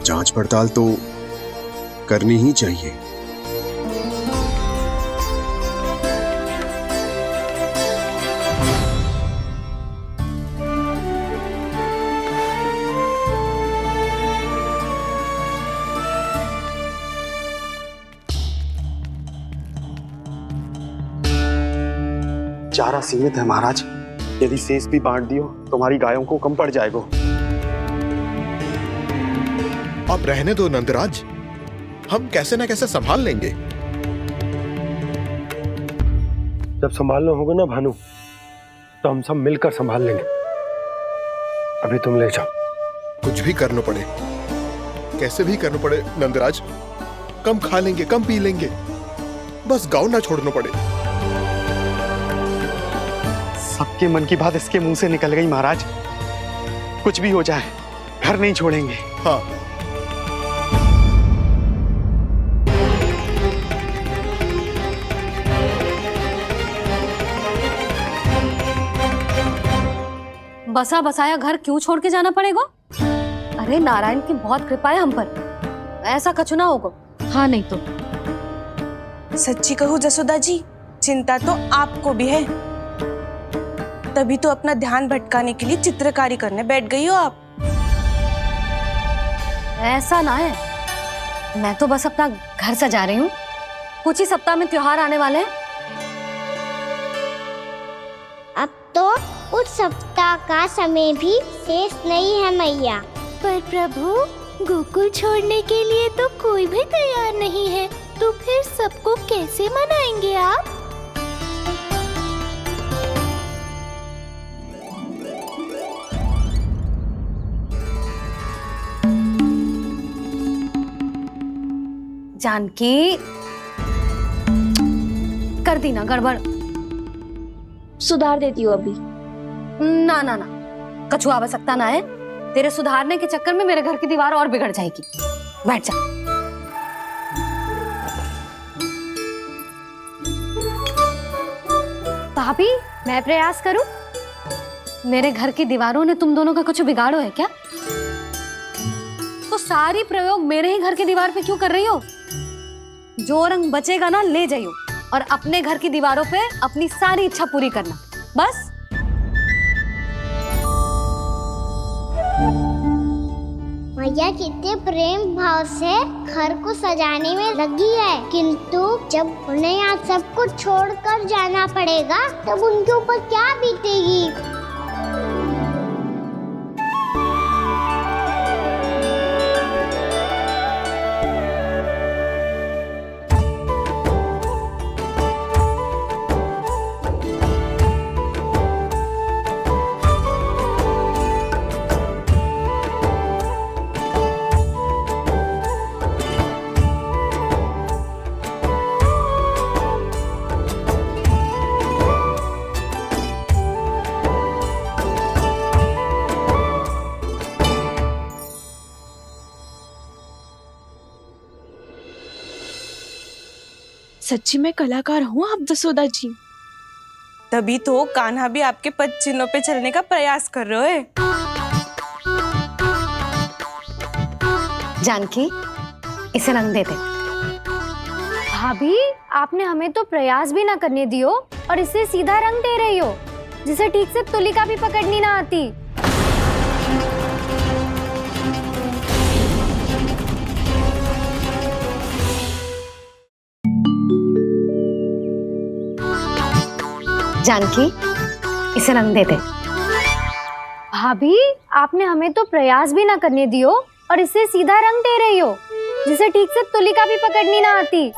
जांच पड़ताल तो करनी ही चाहिए। चारा सीमित है महाराज, यदि शेष भी बांट दियो तो हमारी गायों को कम पड़ जाएगा। अब रहने दो नंदराज, हम कैसे न कैसे संभाल लेंगे। जब संभालना होगा ना भानु, तो हम सब मिलकर संभाल लेंगे। अभी तुम ले जाओ। कुछ भी करना पड़े, कैसे भी करना पड़े नंदराज, कम खा लेंगे, कम पी लेंगे, बस गाँव ना छोड़ना पड़े। सबके मन की बात इसके मुंह से निकल गई महाराज। कुछ भी हो जाए घर नहीं छोड़ेंगे। हाँ, बसा बसाया घर क्यों छोड़ के जाना पड़ेगा? अरे नारायण की बहुत कृपा है हम पर, ऐसा कछु ना होगा। हाँ नहीं तो सच्ची कहूँ जसोदा जी, चिंता तो आपको भी है, तभी तो अपना ध्यान भटकाने के लिए चित्रकारी करने बैठ गई हो आप। ऐसा ना है, मैं तो बस अपना घर सजा रही हूँ। कुछ ही सप्ताह में त्योहार आने वाले हैं। अब तो उस सप्ताह का समय भी शेष नहीं है मैया। पर प्रभु, गोकुल छोड़ने के लिए तो कोई भी तैयार नहीं है, तो फिर सबको कैसे मनाएंगे आप? जानकी, कर दी ना गड़बड़। सुधार देती हूँ अभी। ना ना ना, कछुआ आवश्यकता ना है। तेरे सुधारने के चक्कर में मेरे घर की दीवार और बिगड़ जाएगी। बैठ जा। भाभी, मैं प्रयास करूं? मेरे घर की दीवारों ने तुम दोनों का कुछ बिगाड़ो है क्या? तो सारी प्रयोग मेरे ही घर की दीवार पे क्यों कर रही हो? जो रंग बचेगा ना ले जाइयो, और अपने घर की दीवारों पे अपनी सारी इच्छा पूरी करना, बस। मैया कितने प्रेम भाव से घर को सजाने में लगी है, किंतु जब उन्हें यहाँ सब कुछ छोड़कर जाना पड़ेगा तब उनके ऊपर क्या बीतेगी? सच्ची में कलाकार हूँ आप जसोदा जी। तभी तो कान्हा भी आपके पद चिन्हों पे चलने का प्रयास कर रहे हैं। जानकी, इसे रंग दे दे। भाभी, आपने हमें तो प्रयास भी ना करने दियो और इसे सीधा रंग दे रही हो, जिसे ठीक से तुलिका भी पकड़नी ना आती। जानकी, इसे रंग दे दे। भाभी, आपने हमें तो प्रयास भी ना करने दियो और इसे सीधा रंग दे रही हो, जिसे ठीक से तुलिका भी पकड़नी ना आती।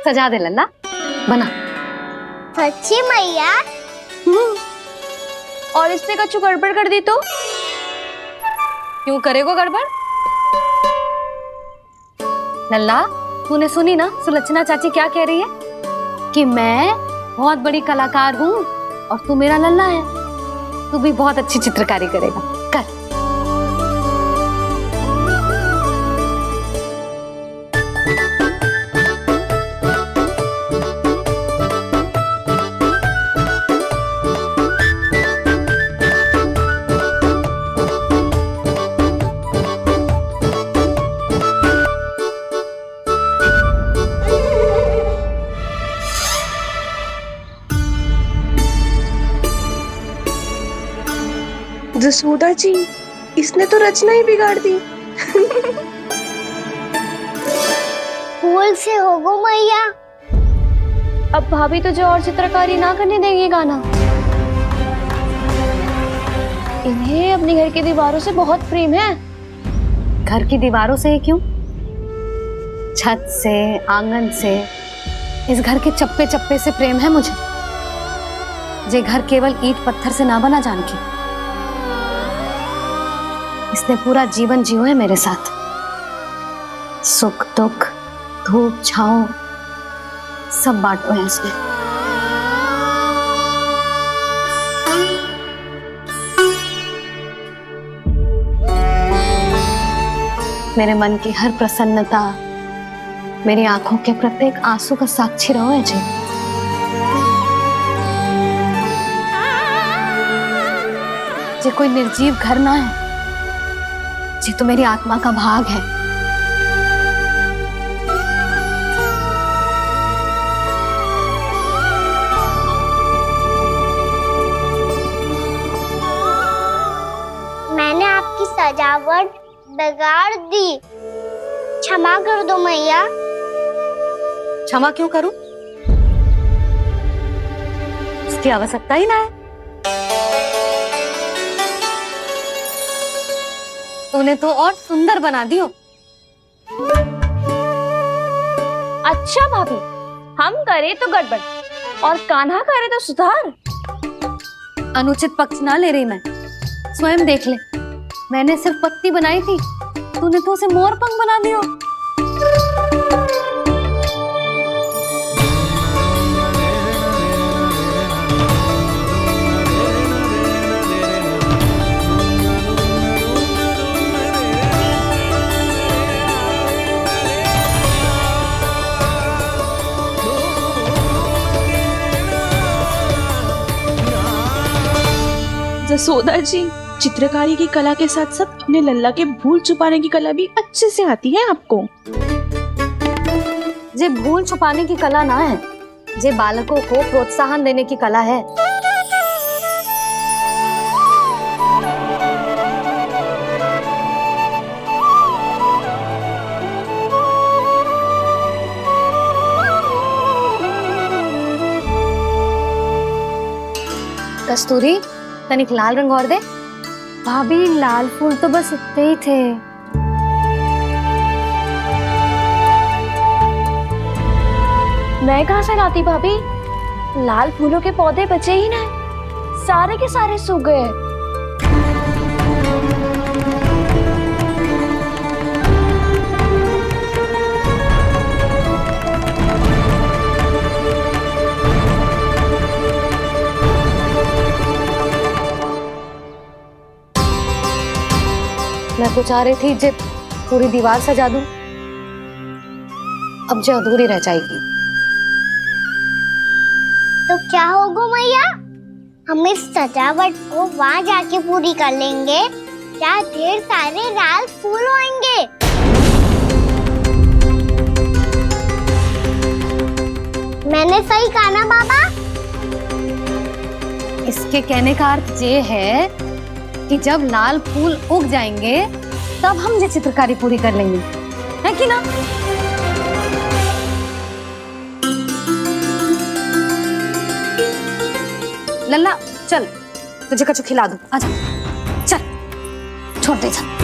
सजा दे लल्ला, बना। सच्ची मैया? और इसने कछु गड़बड़ कर दी तो? क्यों करेगो गड़बड़? लल्ला, तूने सुनी ना सुलक्षणा चाची क्या कह रही है? कि मैं बहुत बड़ी कलाकार हूँ और तू मेरा लल्ला है। तू भी बहुत अच्छी चित्रकारी करेगा, कर। जसोदा जी, इसने तो रचना ही बिगाड़ दी। फूल से होगो मैया। अब भाभी तुझे और चित्रकारी ना करने देंगी गाना। इन्हें अपने घर की दीवारों से बहुत प्रेम है। घर की दीवारों से क्यों? छत से, आंगन से, इस घर के चप्पे चप्पे से प्रेम है मुझे। ये घर केवल ईंट पत्थर से ना बना जानकी। इसने पूरा जीवन जियो है मेरे साथ। सुख दुख, धूप छांव सब बांटो है इसने। मेरे मन की हर प्रसन्नता, मेरी आंखों के प्रत्येक आंसू का साक्षी रहो है जी। ये कोई निर्जीव घर ना है, ये तो मेरी आत्मा का भाग है। मैंने आपकी सजावट बिगाड़ दी। क्षमा कर दो मैया। क्षमा क्यों करूं? इसकी आवश्यकता ही ना है। तूने तो और सुंदर बना दियो। अच्छा भाभी, हम करे तो गड़बड़ और कान्हा करे तो सुधार। अनुचित पक्ष ना ले रही मैं, स्वयं देख ले। मैंने सिर्फ पत्ती बनाई थी, तूने तो उसे मोर पंख बना दियो। जसोदा जी, चित्रकारी की कला के साथ साथ अपने लल्ला के भूल छुपाने की कला भी अच्छे से आती है आपको। जे भूल छुपाने की कला ना है, जे बालकों को प्रोत्साहन देने की कला है। कस्तूरी, तनिक लाल रंग और दे। भाभी, लाल फूल तो बस इतने ही थे। मैं कहाँ से लाती भाभी? लाल फूलों के पौधे बचे ही ना, सारे के सारे सूख गए। मैं तो चाह रही थी जे पूरी दीवार सजा दूं, अब जो अधूरी रह जाएगी। तो क्या होगा मैया? हम इस सजावट को वहाँ जाके पूरी कर लेंगे, जहाँ ढेर सारे लाल फूल होंगे। मैंने सही कहा ना बाबा? इसके कहने का अर्थ ये है कि जब लाल फूल उग जाएंगे तब हम ये चित्रकारी पूरी कर लेंगे, है कि ना? लल्ला चल, तुझे कछु खिला दूं, आजा। चल, छोड़ दे, चल।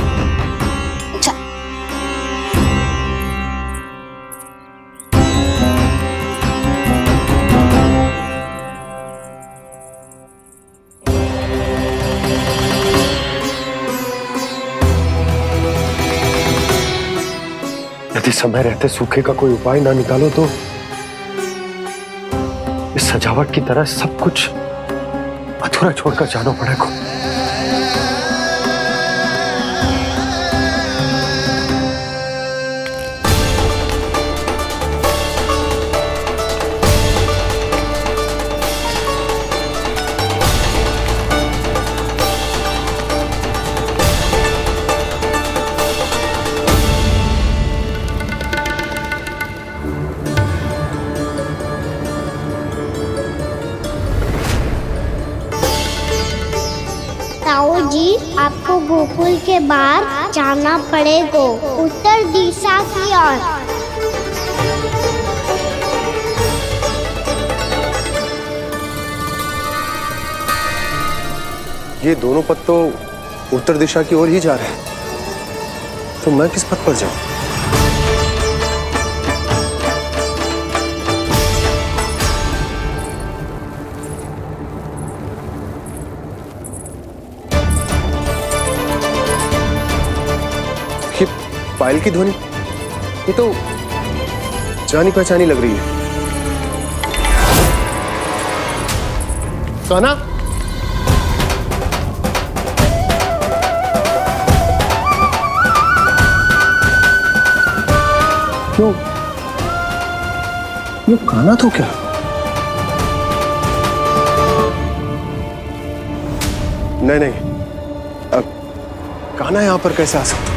यदि समय रहते सूखे का कोई उपाय ना निकालो तो इस सजावट की तरह सब कुछ अधूरा छोड़कर जाना पड़ेगा। ताऊ जी, आपको गोकुल के बाहर जाना पड़ेगा, उत्तर दिशा की ओर। ये दोनों पथ तो उत्तर दिशा की ओर ही जा रहे हैं, तो मैं किस पथ पर जाऊं? ये पायल की ध्वनि, ये तो जानी पहचानी लग रही है। कान्हा, क्यों? ये कान्हा तो क्या? नहीं नहीं, अब कान्हा यहां पर कैसे आ सकता?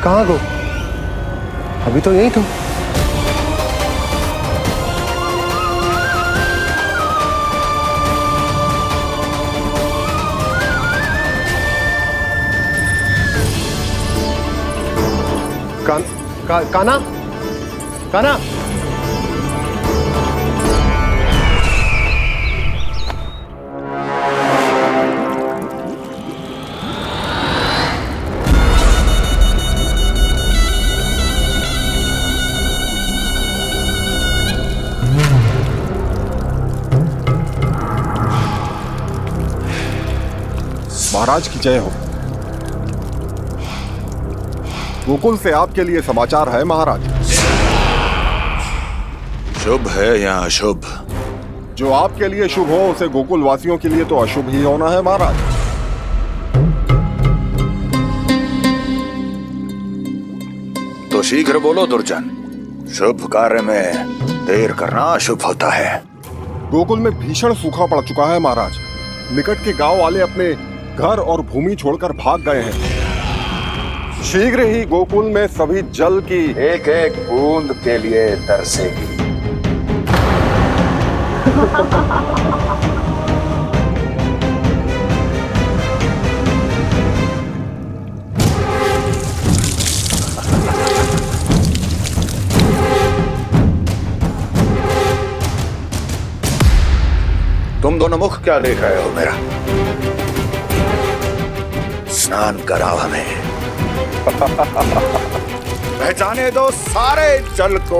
कहाँ गो? अभी तो यही तो। काना काना महाराज की जय हो। गोकुल से आपके लिए समाचार है महाराज। शुभ है या अशुभ? जो आपके लिए शुभ हो उसे गोकुल वासियों के लिए तो अशुभ ही होना है महाराज। तो शीघ्र बोलो दुर्जन, शुभ कार्य में देर करना अशुभ होता है। गोकुल में भीषण सूखा पड़ चुका है महाराज। निकट के गांव वाले अपने घर और भूमि छोड़कर भाग गए हैं। शीघ्र ही गोकुल में सभी जल की एक एक बूंद के लिए तरसेगी। तुम दोनों मुख क्या देख रहे हो मेरा? स्नान कराओ हमें। पहचाने दो सारे जल को।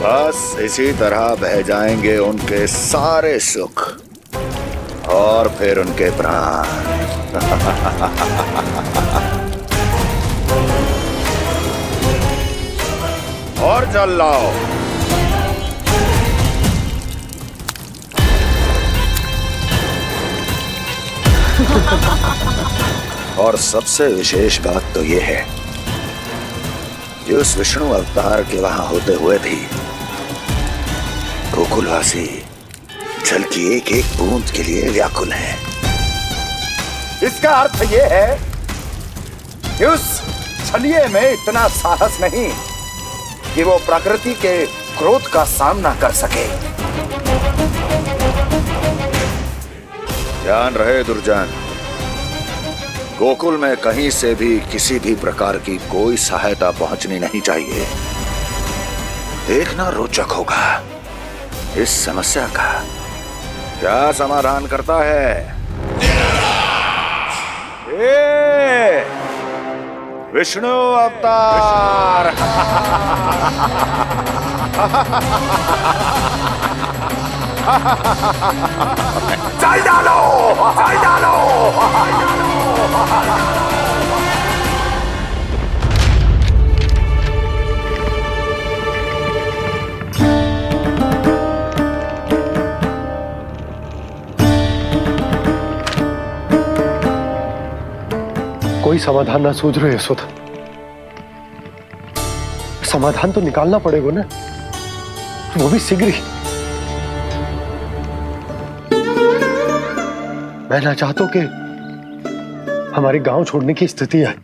बस इसी तरह बह जाएंगे उनके सारे सुख और फिर उनके प्राण। और जल लाओ। और सबसे विशेष बात तो ये है कि उस विष्णु अवतार के वहां होते हुए भी गोकुलवासी जल की एक एक बूंद के लिए व्याकुल हैं। इसका अर्थ ये है कि उस छलिए में इतना साहस नहीं कि वो प्रकृति के क्रोध का सामना कर सके। ध्यान रहे दुर्जन, गोकुल में कहीं से भी किसी भी प्रकार की कोई सहायता पहुंचनी नहीं चाहिए। देखना रोचक होगा इस समस्या का क्या समाधान करता है। विष्णु अवतार। चल डालो, चल डालो। कोई समाधान ना सूझ रहे यशोदा। समाधान तो निकालना पड़ेगा ना, वो भी शीघ्र ही। मैं ना चाहता कि हमारे गांव छोड़ने की स्थिति है।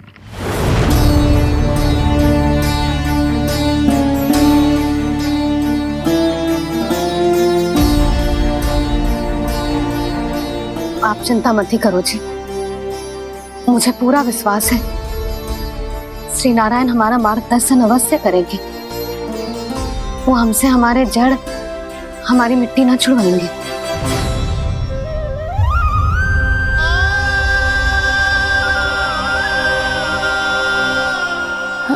आप चिंता मत ही करो जी, मुझे पूरा विश्वास है श्री नारायण हमारा मार्गदर्शन अवश्य करेंगे। वो हमसे हमारे जड़, हमारी मिट्टी ना छुड़वाएंगे।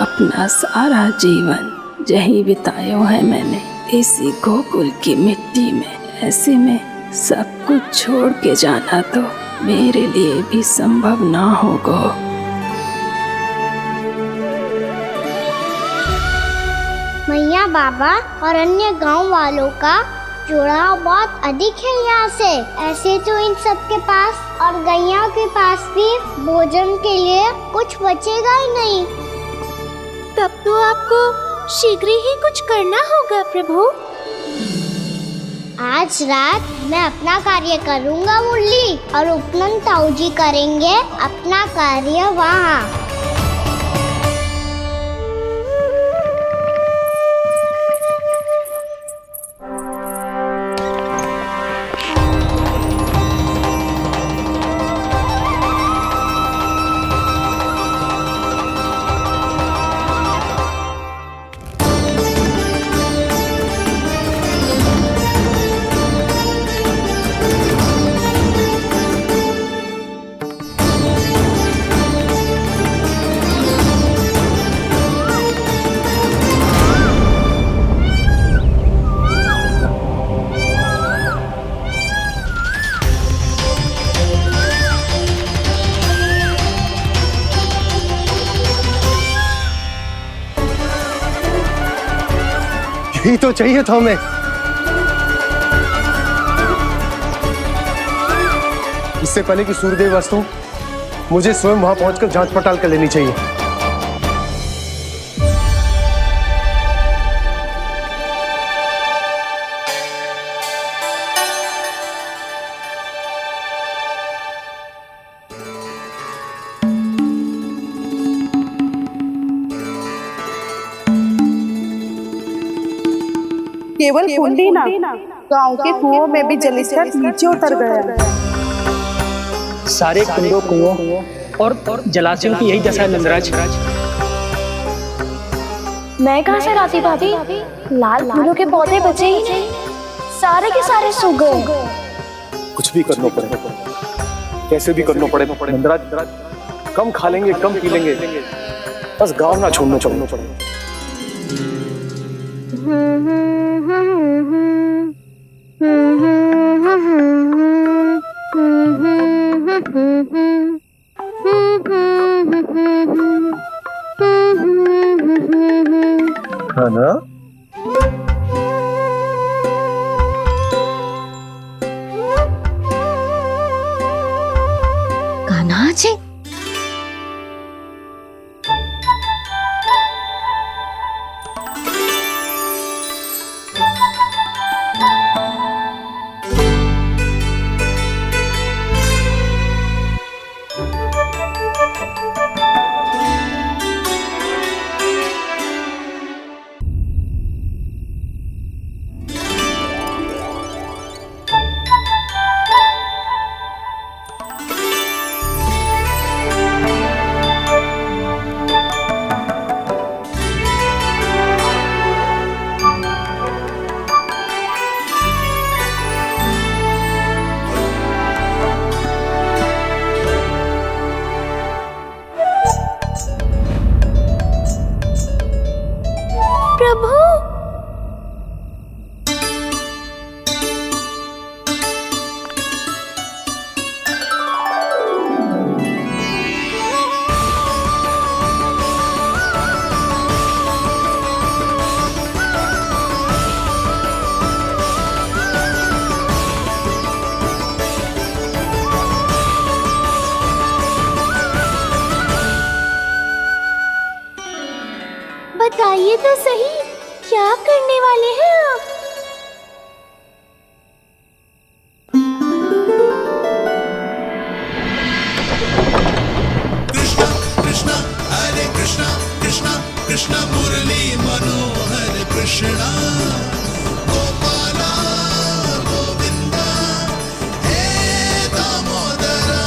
अपना सारा जीवन यही बिताया है मैंने, इसी गोकुल की मिट्टी में। ऐसे में सब कुछ छोड़ के जाना तो मेरे लिए भी संभव ना होगा। मैया, बाबा और अन्य गांव वालों का जुड़ाव बहुत अधिक है यहाँ से। ऐसे तो इन सब के पास और गैया के पास भी भोजन के लिए कुछ बचेगा ही नहीं। तब तो आपको शीघ्र ही कुछ करना होगा प्रभु। आज रात मैं अपना कार्य करूंगा मुरली, और उपनंद ताऊ जी करेंगे अपना कार्य वहाँ। यही तो चाहिए था हमें। इससे पहले कि सूर्यदेव अस्त हो, मुझे स्वयं वहां पहुंचकर जांच पड़ताल कर लेनी चाहिए। केवल कुंडी ना, गांव के कुओं में भी जलस्तर नीचे उतर गया। सारे कुंडों, कुओं और जलाशयों की यही दशा है नंदराज। मैं कहाँ से लाती भाभी? लाल फूलों के पौधे बचे ही नहीं, सारे के सारे सूख गए। कुछ भी करना पड़ेगा, कैसे भी करना पड़ेगा नंदराज। कम खा लेंगे, कम पी लेंगे, बस गांव ना छोड़ना पड़ेगा। है ना? कान्हा जी, बताइए तो सही, क्या करने वाले हैं आप? कृष्णा हरे कृष्णा कृष्णा कृष्णा मुरली मनोहर कृष्णा गोपाला गोविंदा हे दामोदरा।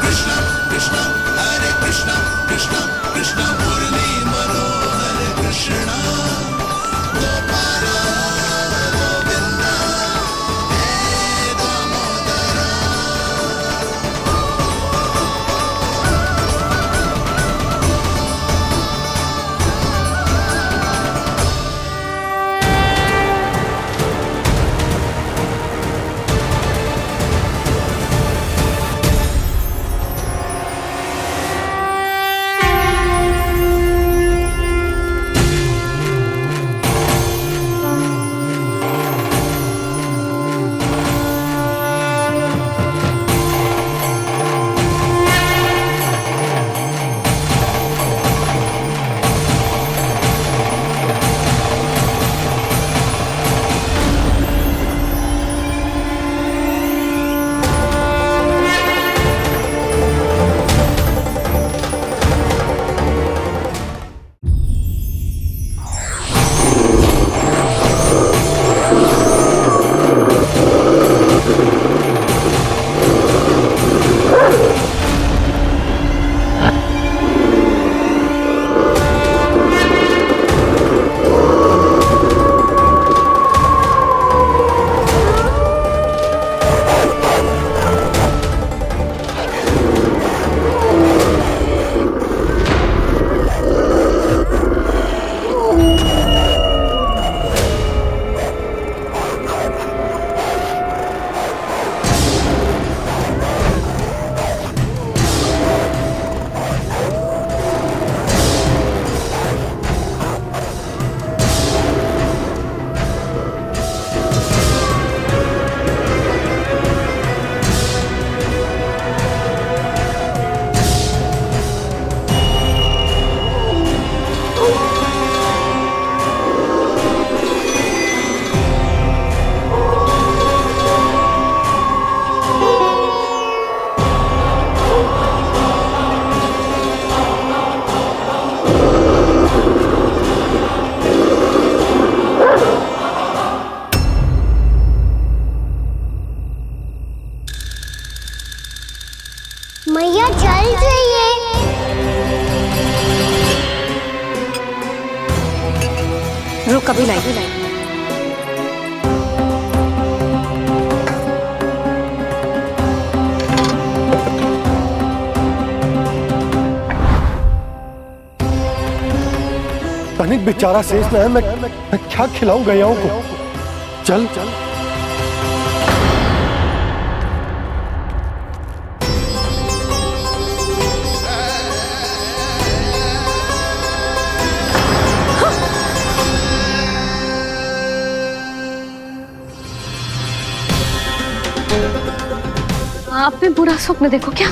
कृष्णा कृष्णा हरे कृष्णा कृष्णा कृष्णा मुरली मनोहर कृष्णा गोपाला गोविंदा हे दामोदरा। मैया चल जाइए। रुक कभी लाई। तनिक बेचारा शेष न है, मैं क्या खिलाऊं गयाओं को। चल चल आपने बुरा स्वप्न देखो क्या?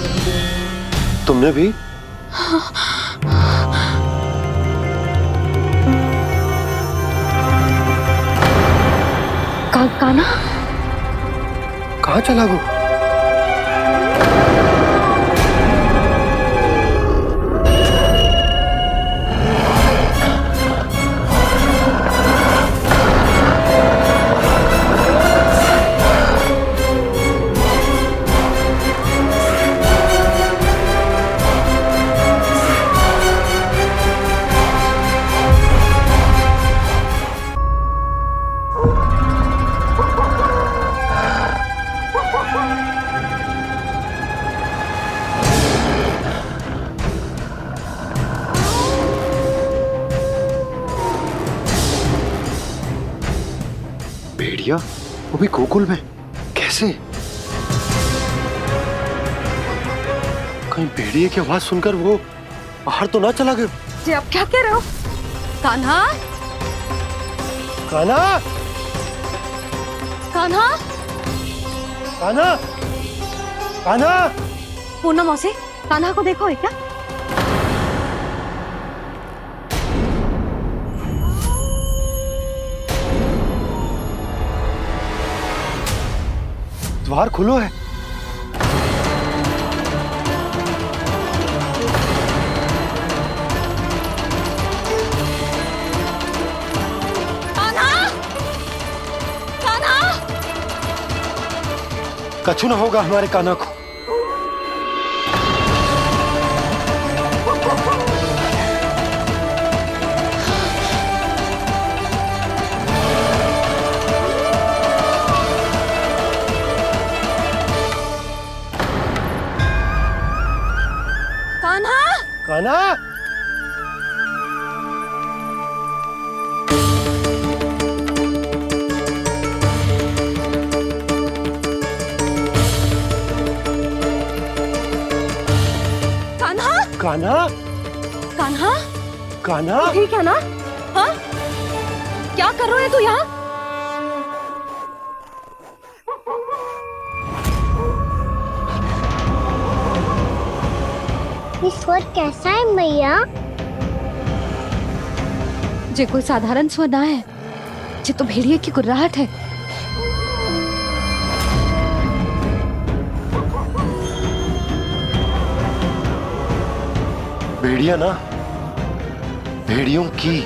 तुमने भी? काना कहाँ चला वो? भेड़िया वो भी गोकुल में कैसे? कहीं भेड़िए की आवाज सुनकर वो बाहर तो ना चला गया? जी आप क्या कह रहे हो? कान्हा कान्हा कान्हा कान्हा कान्हा पूनम मौसी, कान्हा को देखो है क्या? द्वार खुलो है। कान्हा कान्हा कछु ना होगा हमारे कान्हा को। कान्हा कान्हा कान्हा कान्हा कान्हा ठीक है ना? हाँ क्या कर रहे हो तू यहाँ? ये स्वर कैसा है मैया? जे कोई साधारण स्वर ना है, जे तो भेड़िए की गुर्राहट है। भेड़िया ना, भेड़ियों की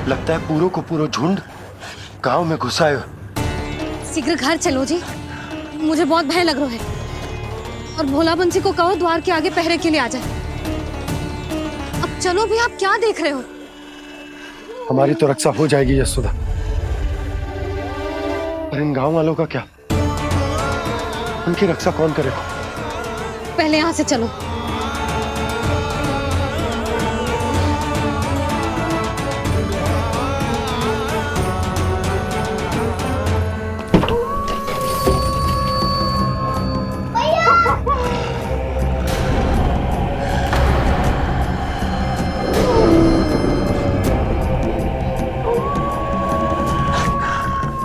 लगता है पूरों को पूरा झुंड गांव में घुसाए। शीघ्र घर चलो जी, मुझे बहुत भय लग रहा है। और भोला बंसी को कहो द्वार के आगे पहरे के लिए आ जाए। अब चलो भी, आप क्या देख रहे हो? हमारी तो रक्षा हो जाएगी यशोदा, पर इन गांव वालों का क्या? उनकी रक्षा कौन करेगा? पहले यहाँ से चलो।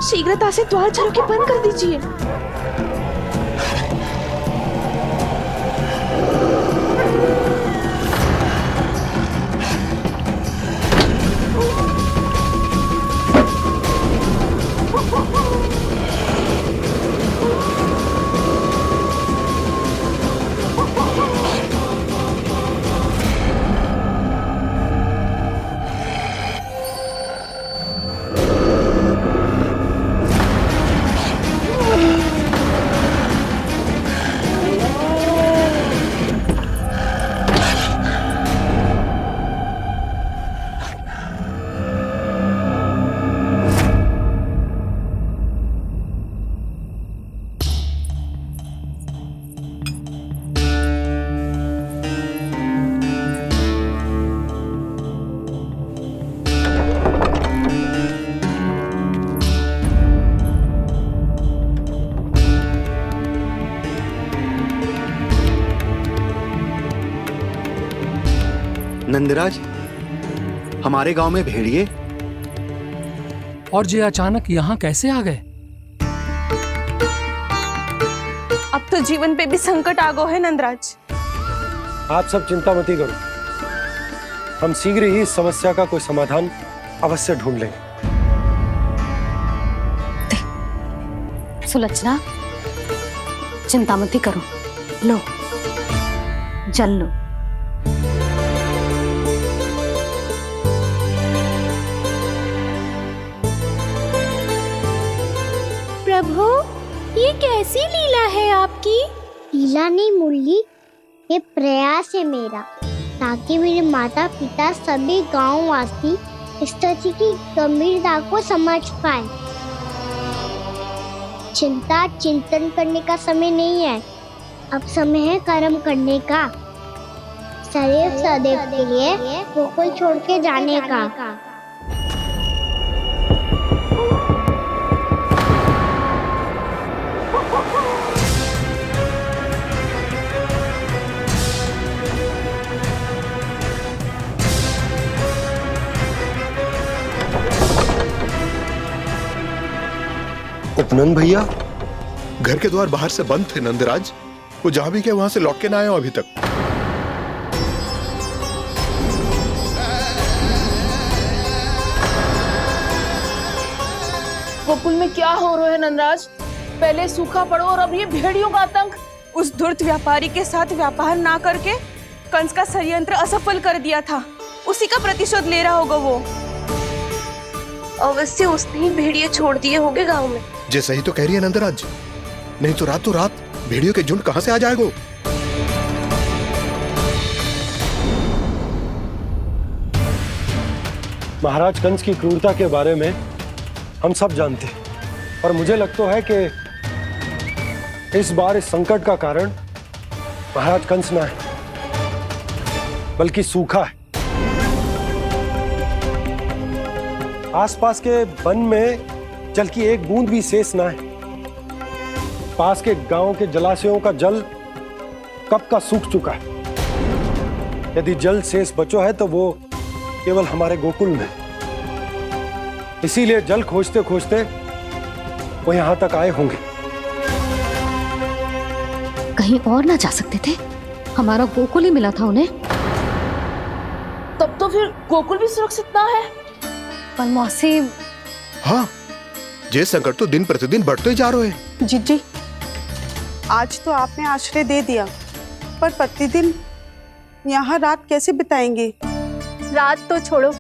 शीघ्रता से द्वार चारों के बंद कर दीजिए। नंदराज, हमारे गांव में भेड़िए और ये अचानक यहाँ कैसे आ गए? अब तो जीवन पे भी संकट आ गो है नंदराज। आप सब चिंता मत करो, हम शीघ्र ही इस समस्या का कोई समाधान अवश्य ढूंढ लेंगे। सुलक्षणा, चिंता मत करो, लो जल लो। प्रभु, ये कैसी लीला है आपकी? लीला नहीं मुरली, ये प्रयास है मेरा, ताकि मेरे माता पिता सभी गांव वासी स्थिति की गंभीरता को समझ पाए। चिंता चिंतन करने का समय नहीं है, अब समय है कर्म करने का, सदैव सदैव के लिए गोकुल छोड़ के जाने का। उपनंद भैया, घर के द्वार बाहर से बंद थे नंदराज, वो जहां भी गए वहां से लौट के ना आए हो अभी तक। गोकुल में क्या हो रहा है नंदराज? पहले सूखा पड़ो और अब ये भेड़ियों का आतंक। उस धूर्त व्यापारी के साथ व्यापार ना करके कंस का षड्यंत्र असफल कर दिया था, उसी का प्रतिशोध ले रहा होगा वो। अवश्य उसने ही भेड़िए छोड़ दिए होंगे गांव में। जे सही तो कह रही है नंदराज, नहीं तो रात भेड़ियों के झुंड कहां से आ जाएगा? महाराज कंस की क्रूरता के बारे में हम सब जानते हैं, और मुझे लगता है कि इस बार इस संकट का कारण महाराज कंस ना है, बल्कि सूखा है। आसपास के वन में जल की एक बूंद भी शेष ना है। पास के गांव के जलाशयों का जल कब का सूख चुका है। यदि जल शेष बचो है तो वो केवल हमारे गोकुल में। इसीलिए जल खोजते खोजते वो यहां तक आए होंगे। कहीं और ना जा सकते थे? हमारा गोकुल ही मिला था उन्हें। तब तो फिर गोकुल भी सुरक्षित ना है। पर मौसी, हाँ, ये संकट तो दिन प्रतिदिन बढ़ते जा रहे हैं। जीजी, आज तो आपने आश्रय दे दिया, पर प्रतिदिन यहाँ रात कैसे बिताएंगे? रात तो छोड़ो,